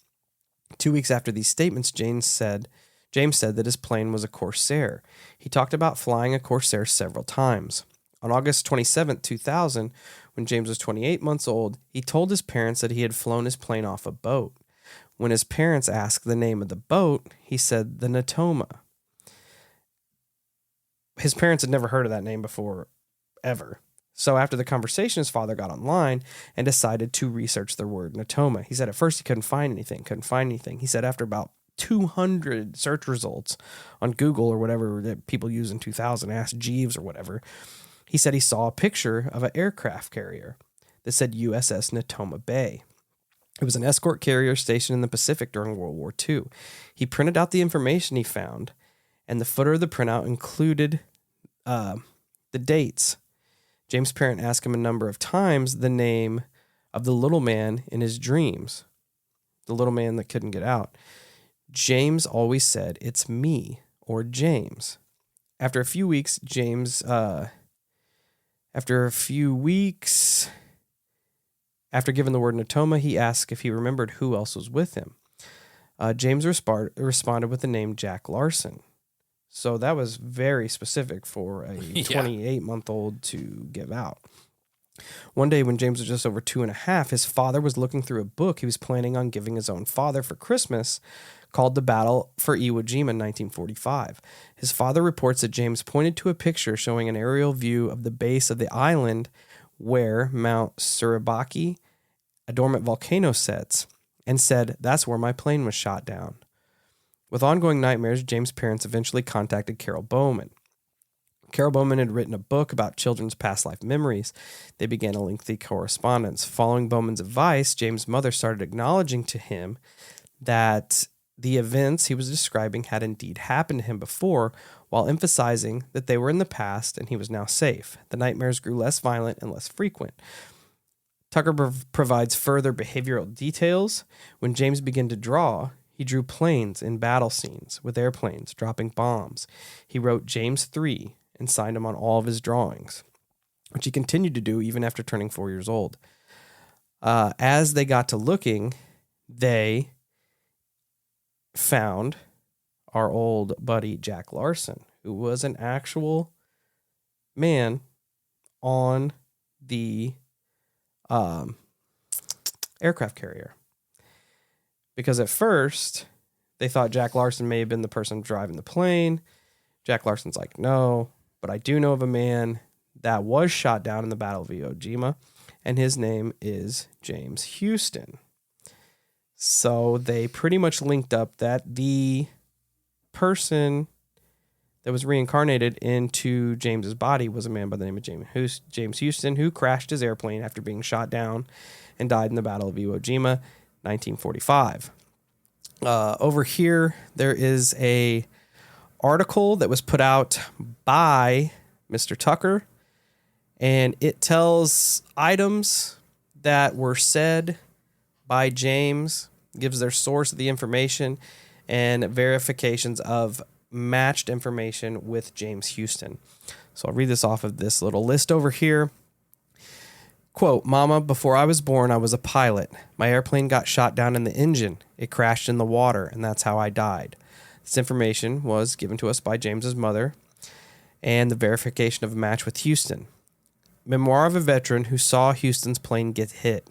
2 weeks after these statements, James said that his plane was a Corsair. He talked about flying a Corsair several times. On August 27, 2000, when James was 28 months old, he told his parents that he had flown his plane off a boat. When his parents asked the name of the boat, he said the Natoma. His parents had never heard of that name before, ever. So after the conversation, his father got online and decided to research the word Natoma. He said at first he couldn't find anything. He said after about 200 search results on Google or whatever that people use in 2000, Ask Jeeves or whatever, he said he saw a picture of an aircraft carrier that said USS Natoma Bay. It was an escort carrier stationed in the Pacific during World War II. He printed out the information he found, and the footer of the printout included the dates. James' parent asked him a number of times the name of the little man in his dreams, the little man that couldn't get out. James always said, "It's me," or James. After a few weeks, after giving the word Natoma, he asked if he remembered who else was with him. James responded with the name Jack Larson. So that was very specific for a 28-month-old to give out. One day when James was just over 2.5, his father was looking through a book he was planning on giving his own father for Christmas called The Battle for Iwo Jima in 1945. His father reports that James pointed to a picture showing an aerial view of the base of the island where Mount Surabaki, a dormant volcano, sits, and said, "That's where my plane was shot down." With ongoing nightmares, James' parents eventually contacted Carol Bowman. Carol Bowman had written a book about children's past life memories. They began a lengthy correspondence. Following Bowman's advice, James' mother started acknowledging to him that the events he was describing had indeed happened to him before, while emphasizing that they were in the past and he was now safe. The nightmares grew less violent and less frequent. Tucker provides further behavioral details. When James began to draw, he drew planes in battle scenes with airplanes dropping bombs. He wrote James 3 and signed him on all of his drawings, which he continued to do even after turning 4 years old. As they got to looking, they found our old buddy Jack Larson, who was an actual man on the aircraft carrier. Because at first, they thought Jack Larson may have been the person driving the plane. Jack Larson's like, no, but I do know of a man that was shot down in the Battle of Iwo Jima, and his name is James Houston. So they pretty much linked up that the person that was reincarnated into James's body was a man by the name of James Houston, who crashed his airplane after being shot down and died in the Battle of Iwo Jima, 1945. Over here, there is a article that was put out by Mr. Tucker, and it tells items that were said by James, gives their source of the information, and verifications of matched information with James Houston. So I'll read this off of this little list over here. Quote, Mama, before I was born, I was a pilot. My airplane got shot down in the engine. It crashed in the water, and that's how I died. This information was given to us by James's mother and the verification of a match with Houston. Memoir of a veteran who saw Houston's plane get hit.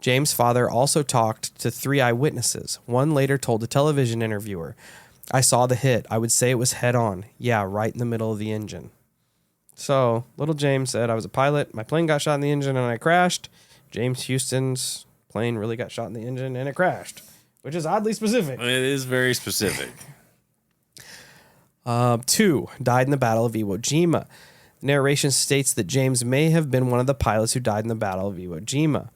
James' father also talked to 3 eyewitnesses. One later told a television interviewer, I saw the hit. I would say it was head on. Yeah, right in the middle of the engine. So, little James said, I was a pilot. My plane got shot in the engine and I crashed. James Houston's plane really got shot in the engine and it crashed, which is oddly specific. It is very specific. 2, died in the Battle of Iwo Jima. The narration states that James may have been one of the pilots who died in the Battle of Iwo Jima.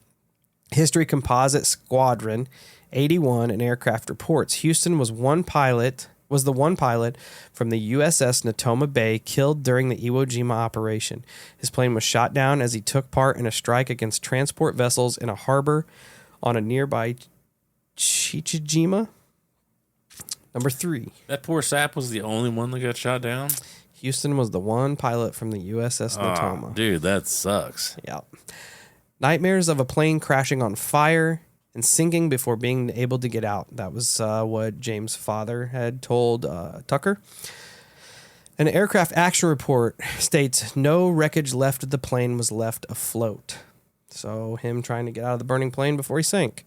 History Composite Squadron 81 and aircraft reports. Houston was the one pilot from the USS Natoma Bay killed during the Iwo Jima operation. His plane was shot down as he took part in a strike against transport vessels in a harbor on a nearby Chichijima. Number 3. That poor sap was the only one that got shot down? Houston was the one pilot from the USS Natoma. Dude, that sucks. Yeah. Nightmares of a plane crashing on fire and sinking before being able to get out. That was what James' father had told Tucker. An aircraft action report states no wreckage left of the plane was left afloat. So him trying to get out of the burning plane before he sank.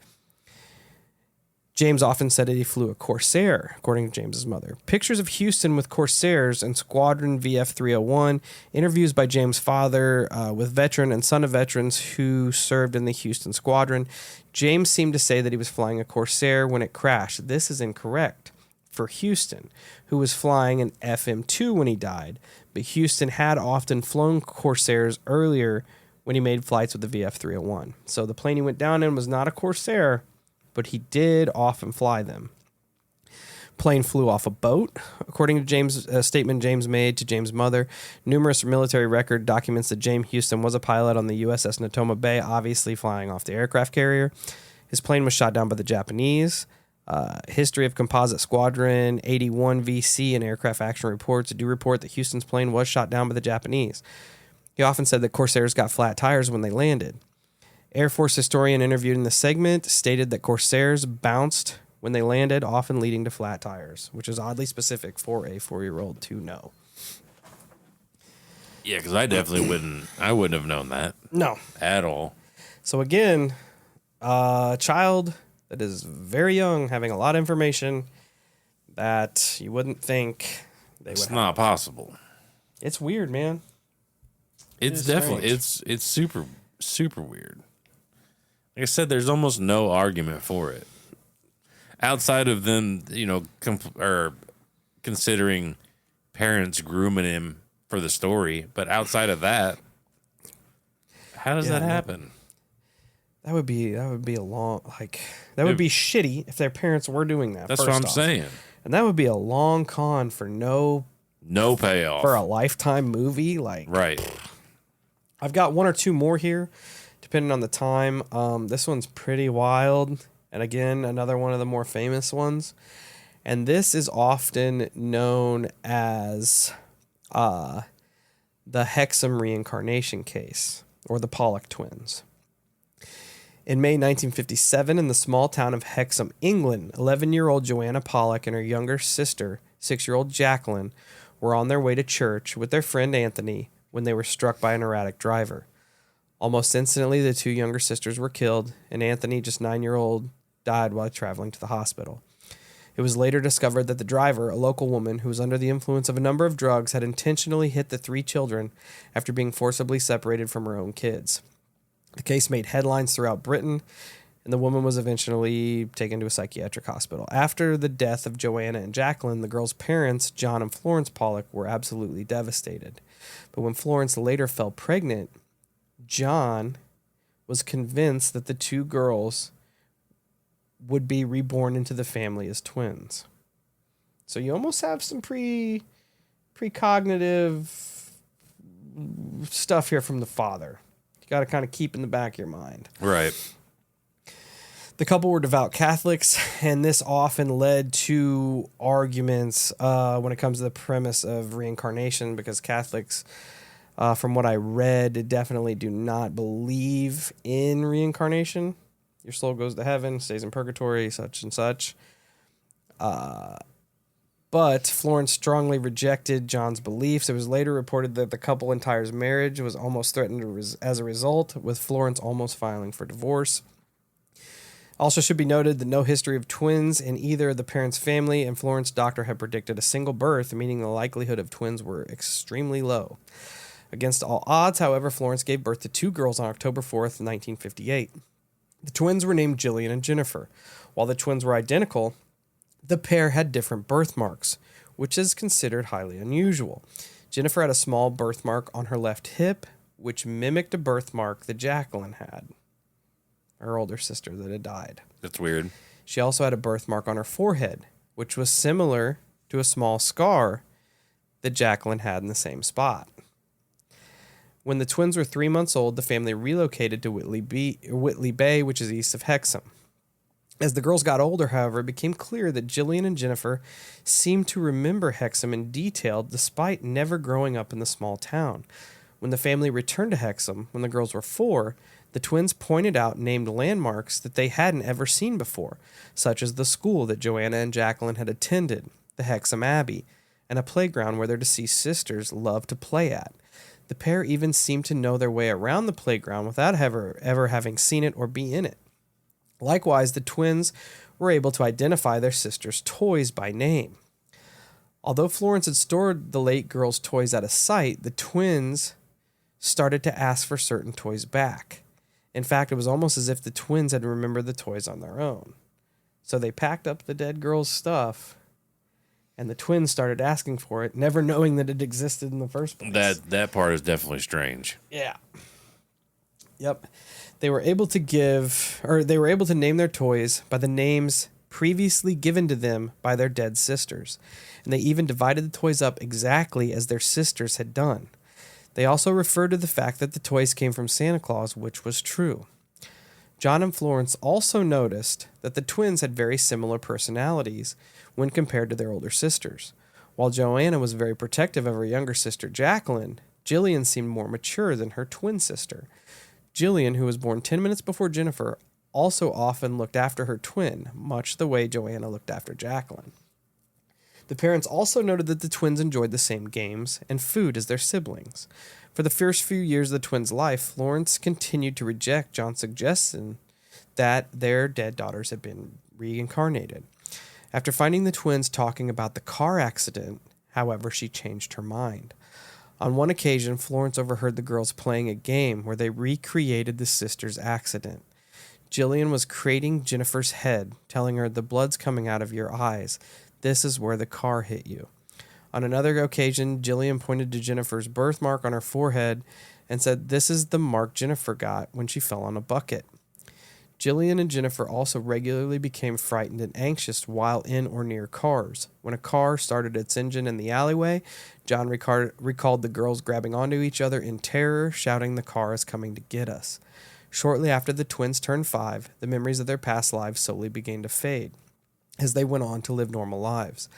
James often said that he flew a Corsair, according to James's mother. Pictures of Houston with Corsairs and Squadron VF-301, interviews by James' father with veteran and son of veterans who served in the Houston Squadron. James seemed to say that he was flying a Corsair when it crashed. This is incorrect for Houston, who was flying an FM-2 when he died, but Houston had often flown Corsairs earlier when he made flights with the VF-301. So the plane he went down in was not a Corsair, but he did often fly them. Plane flew off a boat, according to James, a statement James made to James' mother. Numerous military record documents that James Houston was a pilot on the USS Natoma Bay, obviously flying off the aircraft carrier. His plane was shot down by the Japanese. History of Composite Squadron 81 VC and aircraft action reports do report that Houston's plane was shot down by the Japanese. He often said that Corsairs got flat tires when they landed. Air Force historian interviewed in the segment stated that Corsairs bounced when they landed, often leading to flat tires, which is oddly specific for a 4-year-old to know. Yeah, because I definitely wouldn't have known that. No. At all. So again, a child that is very young, having a lot of information that you wouldn't think they would have. It's not possible. It's weird, man. It's definitely, it's super, super weird. Like I said, there's almost no argument for it. Outside of them, considering parents grooming him for the story, but outside of that, how does that happen? That would be a long, that would be shitty if their parents were doing that. That's what I'm saying. And that would be a long con for no payoff for a Lifetime movie. Right. I've got 1 or 2 more here, depending on the time. This one's pretty wild. And again, another one of the more famous ones. And this is often known as the Hexham reincarnation case, or the Pollock twins. In May 1957, in the small town of Hexham, England, 11-year-old Joanna Pollock and her younger sister, 6-year-old Jacqueline, were on their way to church with their friend Anthony when they were struck by an erratic driver. Almost instantly, the two younger sisters were killed, and Anthony, just 9-year-old, died while traveling to the hospital. It was later discovered that the driver, a local woman who was under the influence of a number of drugs, had intentionally hit the 3 children after being forcibly separated from her own kids. The case made headlines throughout Britain, and the woman was eventually taken to a psychiatric hospital. After the death of Joanna and Jacqueline, the girls' parents, John and Florence Pollock, were absolutely devastated. But when Florence later fell pregnant, John was convinced that the 2 girls would be reborn into the family as twins. So you almost have some precognitive stuff here from the father. You got to kind of keep in the back of your mind. Right. The couple were devout Catholics, and this often led to arguments when it comes to the premise of reincarnation, because Catholics, from what I read, definitely do not believe in reincarnation. Your soul goes to heaven, stays in purgatory, such and such. But Florence strongly rejected John's beliefs. It was later reported that the couple entire's marriage was almost threatened as a result, with Florence almost filing for divorce. Also should be noted that no history of twins in either of the parents' family, and Florence's doctor had predicted a single birth, meaning the likelihood of twins were extremely low. Against all odds, however, Florence gave birth to 2 girls on October 4th, 1958. The twins were named Jillian and Jennifer. While the twins were identical, the pair had different birthmarks, which is considered highly unusual. Jennifer had a small birthmark on her left hip, which mimicked a birthmark that Jacqueline had, her older sister that had died. That's weird. She also had a birthmark on her forehead, which was similar to a small scar that Jacqueline had in the same spot. When the twins were 3 months old, the family relocated to Whitley Bay, which is east of Hexham. As the girls got older, however, it became clear that Jillian and Jennifer seemed to remember Hexham in detail despite never growing up in the small town. When the family returned to Hexham, when the girls were 4, the twins pointed out named landmarks that they hadn't ever seen before, such as the school that Joanna and Jacqueline had attended, the Hexham Abbey, and a playground where their deceased sisters loved to play at. The pair even seemed to know their way around the playground without ever having seen it or be in it. Likewise, the twins were able to identify their sisters' toys by name. Although Florence had stored the late girls' toys out of sight, the twins started to ask for certain toys back. In fact, it was almost as if the twins had remembered the toys on their own. So they packed up the dead girls' stuff, and the twins started asking for it, never knowing that it existed in the first place. That part is definitely strange. Yeah. Yep. They were able to name their toys by the names previously given to them by their dead sisters. And they even divided the toys up exactly as their sisters had done. They also referred to the fact that the toys came from Santa Claus, which was true. John and Florence also noticed that the twins had very similar personalities when compared to their older sisters. While Joanna was very protective of her younger sister, Jacqueline, Jillian seemed more mature than her twin sister. Jillian, who was born 10 minutes before Jennifer, also often looked after her twin, much the way Joanna looked after Jacqueline. The parents also noted that the twins enjoyed the same games and food as their siblings. For the first few years of the twins' life, Florence continued to reject John's suggestion that their dead daughters had been reincarnated. After finding the twins talking about the car accident, however, she changed her mind. On one occasion, Florence overheard the girls playing a game where they recreated the sisters' accident. Jillian was cradling Jennifer's head, telling her, "The blood's coming out of your eyes. This is where the car hit you." On another occasion, Jillian pointed to Jennifer's birthmark on her forehead and said, "This is the mark Jennifer got when she fell on a bucket." Jillian and Jennifer also regularly became frightened and anxious while in or near cars. When a car started its engine in the alleyway, John recalled the girls grabbing onto each other in terror, shouting, "The car is coming to get us." Shortly after the twins turned 5, the memories of their past lives slowly began to fade as they went on to live normal lives.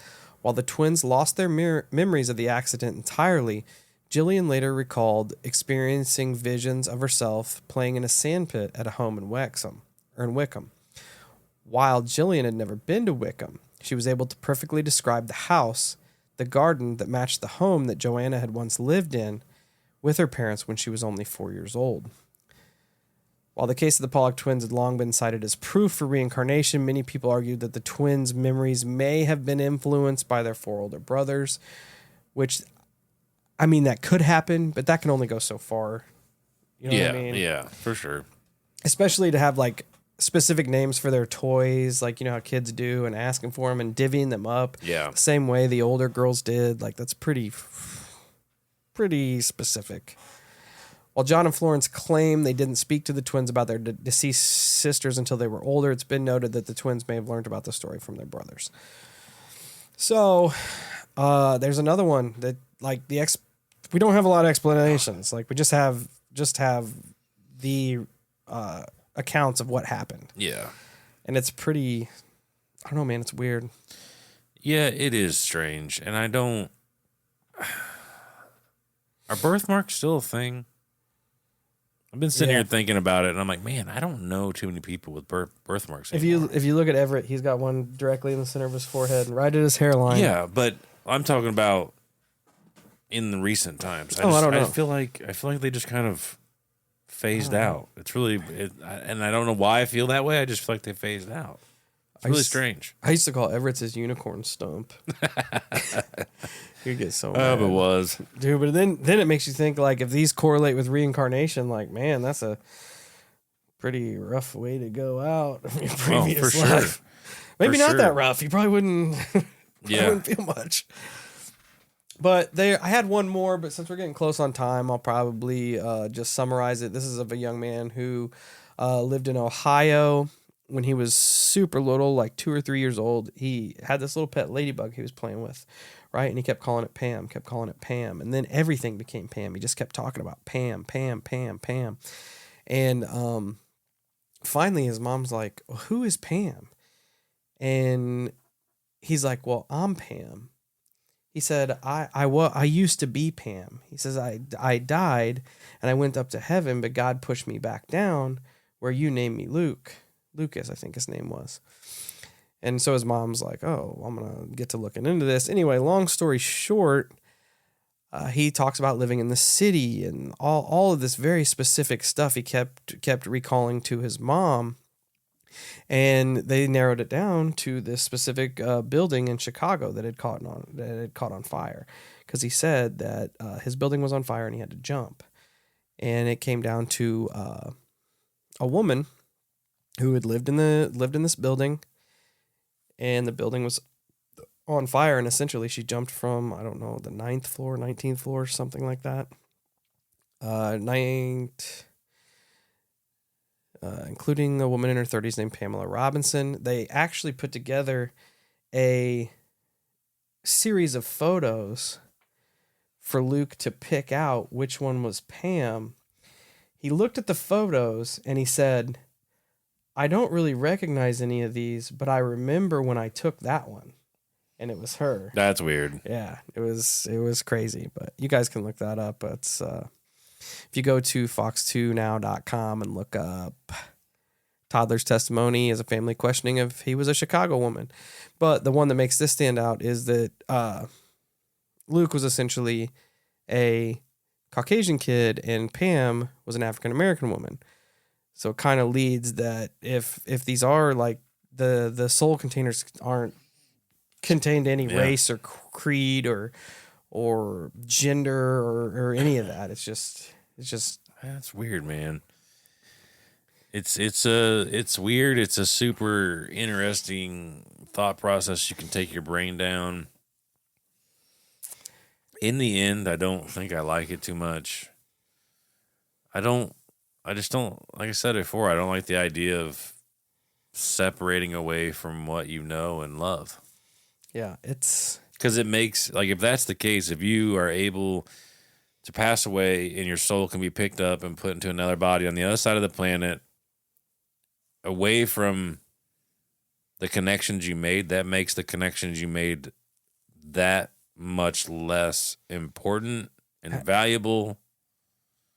While the twins lost their memories of the accident entirely, Jillian later recalled experiencing visions of herself playing in a sandpit at a home in Wickham. While Jillian had never been to Wickham, she was able to perfectly describe the house, the garden that matched the home that Joanna had once lived in with her parents when she was only 4 years old. While the case of the Pollock twins had long been cited as proof for reincarnation, many people argued that the twins' memories may have been influenced by their 4 older brothers, which, I mean, that could happen, but that can only go so far. You know what I mean? Yeah, for sure. Especially to have, like, specific names for their toys, like, you know how kids do, and asking for them and divvying them up. Yeah. The same way the older girls did. Like, that's pretty specific. While John and Florence claim they didn't speak to the twins about their deceased sisters until they were older, it's been noted that the twins may have learned about the story from their brothers. So, there's another one that, like, we don't have a lot of explanations. Like, we just have the accounts of what happened. Yeah. And it's pretty, I don't know, man, it's weird. Yeah, it is strange. And I don't... Are birthmarks still a thing? I've been sitting here thinking about it, and I'm like, man, I don't know too many people with birthmarks anymore. If you look at Everett, he's got one directly in the center of his forehead and right at his hairline. Yeah, but I'm talking about in the recent times. I don't know. I feel like they just kind of phased out. It's really, and I don't know why I feel that way. I just feel like they phased out. It's really strange. I used to call Everett's his unicorn stump. You get so mad. It was. Dude, but then it makes you think, like, if these correlate with reincarnation, like, man, that's a pretty rough way to go out of your previous life. Sure. Maybe for not sure. that rough. You probably wouldn't, wouldn't feel much. But I had one more, but since we're getting close on time, I'll probably just summarize it. This is of a young man who lived in Ohio when he was super little, like 2 or 3 years old. He had this little pet ladybug he was playing with, right? And he kept calling it Pam, And then everything became Pam. He just kept talking about Pam. And finally his mom's like, well, who is Pam? And he's like, well, I'm Pam. He said, I used to be Pam. He says, I died and I went up to heaven, but God pushed me back down where you named me Lucas, I think his name was. And so his mom's like, oh, I'm going to get to looking into this. Anyway, long story short, he talks about living in the city and all of this very specific stuff he kept recalling to his mom. And they narrowed it down to this specific building in Chicago that had caught on fire, because he said that his building was on fire and he had to jump. And it came down to a woman who had lived in this building, and the building was on fire, and essentially she jumped from, I don't know, the 9th floor, 19th floor, something like that. Including a woman in her 30s named Pamela Robinson. They actually put together a series of photos for Luke to pick out which one was Pam. He looked at the photos and he said, I don't really recognize any of these, but I remember when I took that one, and it was her. That's weird. Yeah, it was crazy, but you guys can look that up. It's if you go to fox2now.com and look up toddler's testimony as a family questioning if he was a Chicago woman. But the one that makes this stand out is that Luke was essentially a Caucasian kid and Pam was an African American woman. So it kind of leads that if these are like the soul containers aren't contained any race or creed or gender or any of that. It's just that's weird, man. It's weird. It's a super interesting thought process. You can take your brain down. In the end, I don't think I like it too much. I just don't, like I said before, I don't like the idea of separating away from what you know and love. Yeah, it's... Because it makes, like, if that's the case, if you are able to pass away and your soul can be picked up and put into another body on the other side of the planet, away from the connections you made, that makes the connections you made that much less important and valuable.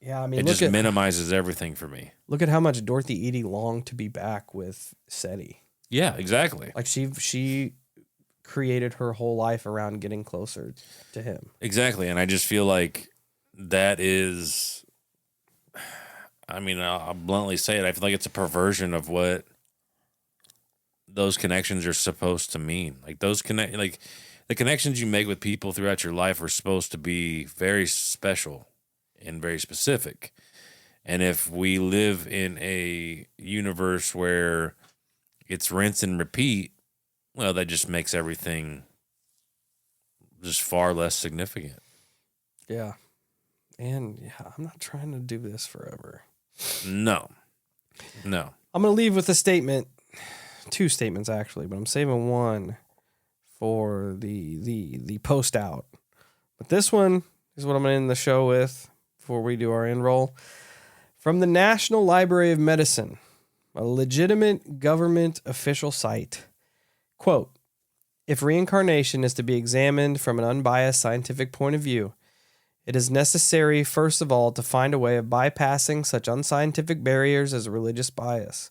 Yeah, I mean, It just minimizes everything for me. Look at how much Dorothy Eady longed to be back with SETI. Yeah, exactly. Like she created her whole life around getting closer to him. Exactly, and I just feel like that is, I mean, I'll bluntly say it. I feel like it's a perversion of what those connections are supposed to mean. Like like the connections you make with people throughout your life are supposed to be very special and very specific. And if we live in a universe where it's rinse and repeat, well, that just makes everything just far less significant. Yeah. And yeah, I'm not trying to do this forever. No. I'm going to leave with a statement, 2 statements actually, but I'm saving one for the post out. But this one is what I'm going to end the show with before we do our end roll. From the National Library of Medicine, a legitimate government official site. Quote, if reincarnation is to be examined from an unbiased scientific point of view, it is necessary, first of all, to find a way of bypassing such unscientific barriers as religious bias.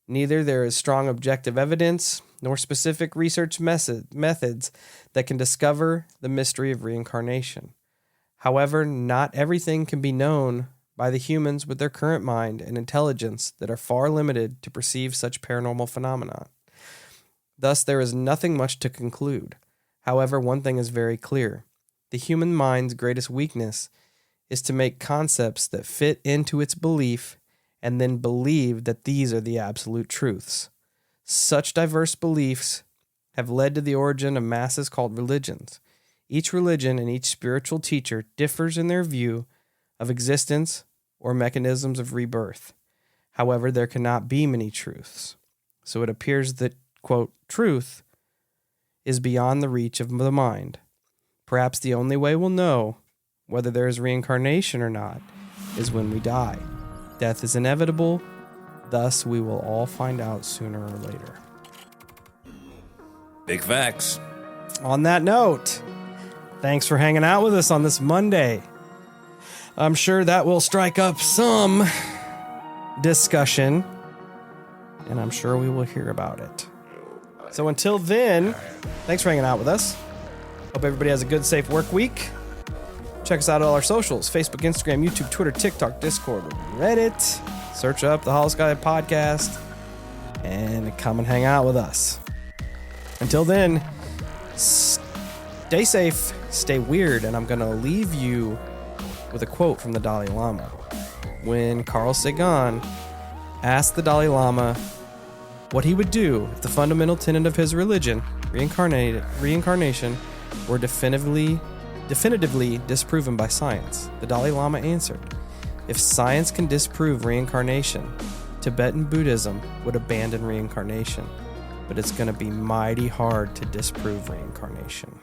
Neither there is strong objective evidence nor specific research methods that can discover the mystery of reincarnation. However, not everything can be known by the humans with their current mind and intelligence that are far limited to perceive such paranormal phenomena. Thus, there is nothing much to conclude. However, one thing is very clear. The human mind's greatest weakness is to make concepts that fit into its belief and then believe that these are the absolute truths. Such diverse beliefs have led to the origin of masses called religions. Each religion and each spiritual teacher differs in their view of existence or mechanisms of rebirth. However, there cannot be many truths. So it appears that, quote, truth is beyond the reach of the mind. Perhaps the only way we'll know whether there is reincarnation or not is when we die. Death is inevitable, thus we will all find out sooner or later. Big facts. On that note, thanks for hanging out with us on this Monday. I'm sure that will strike up some discussion, and I'm sure we will hear about it. So until then, thanks for hanging out with us. Hope everybody has a good, safe work week. Check us out on all our socials: Facebook, Instagram, YouTube, Twitter, TikTok, Discord, Reddit. Search up the Hollow Sky Podcast and come and hang out with us. Until then, stay safe, stay weird, and I'm going to leave you with a quote from the Dalai Lama. When Carl Sagan asked the Dalai Lama what he would do if the fundamental tenet of his religion, reincarnation, were definitively disproven by science, the Dalai Lama answered, if science can disprove reincarnation, Tibetan Buddhism would abandon reincarnation, but it's going to be mighty hard to disprove reincarnation.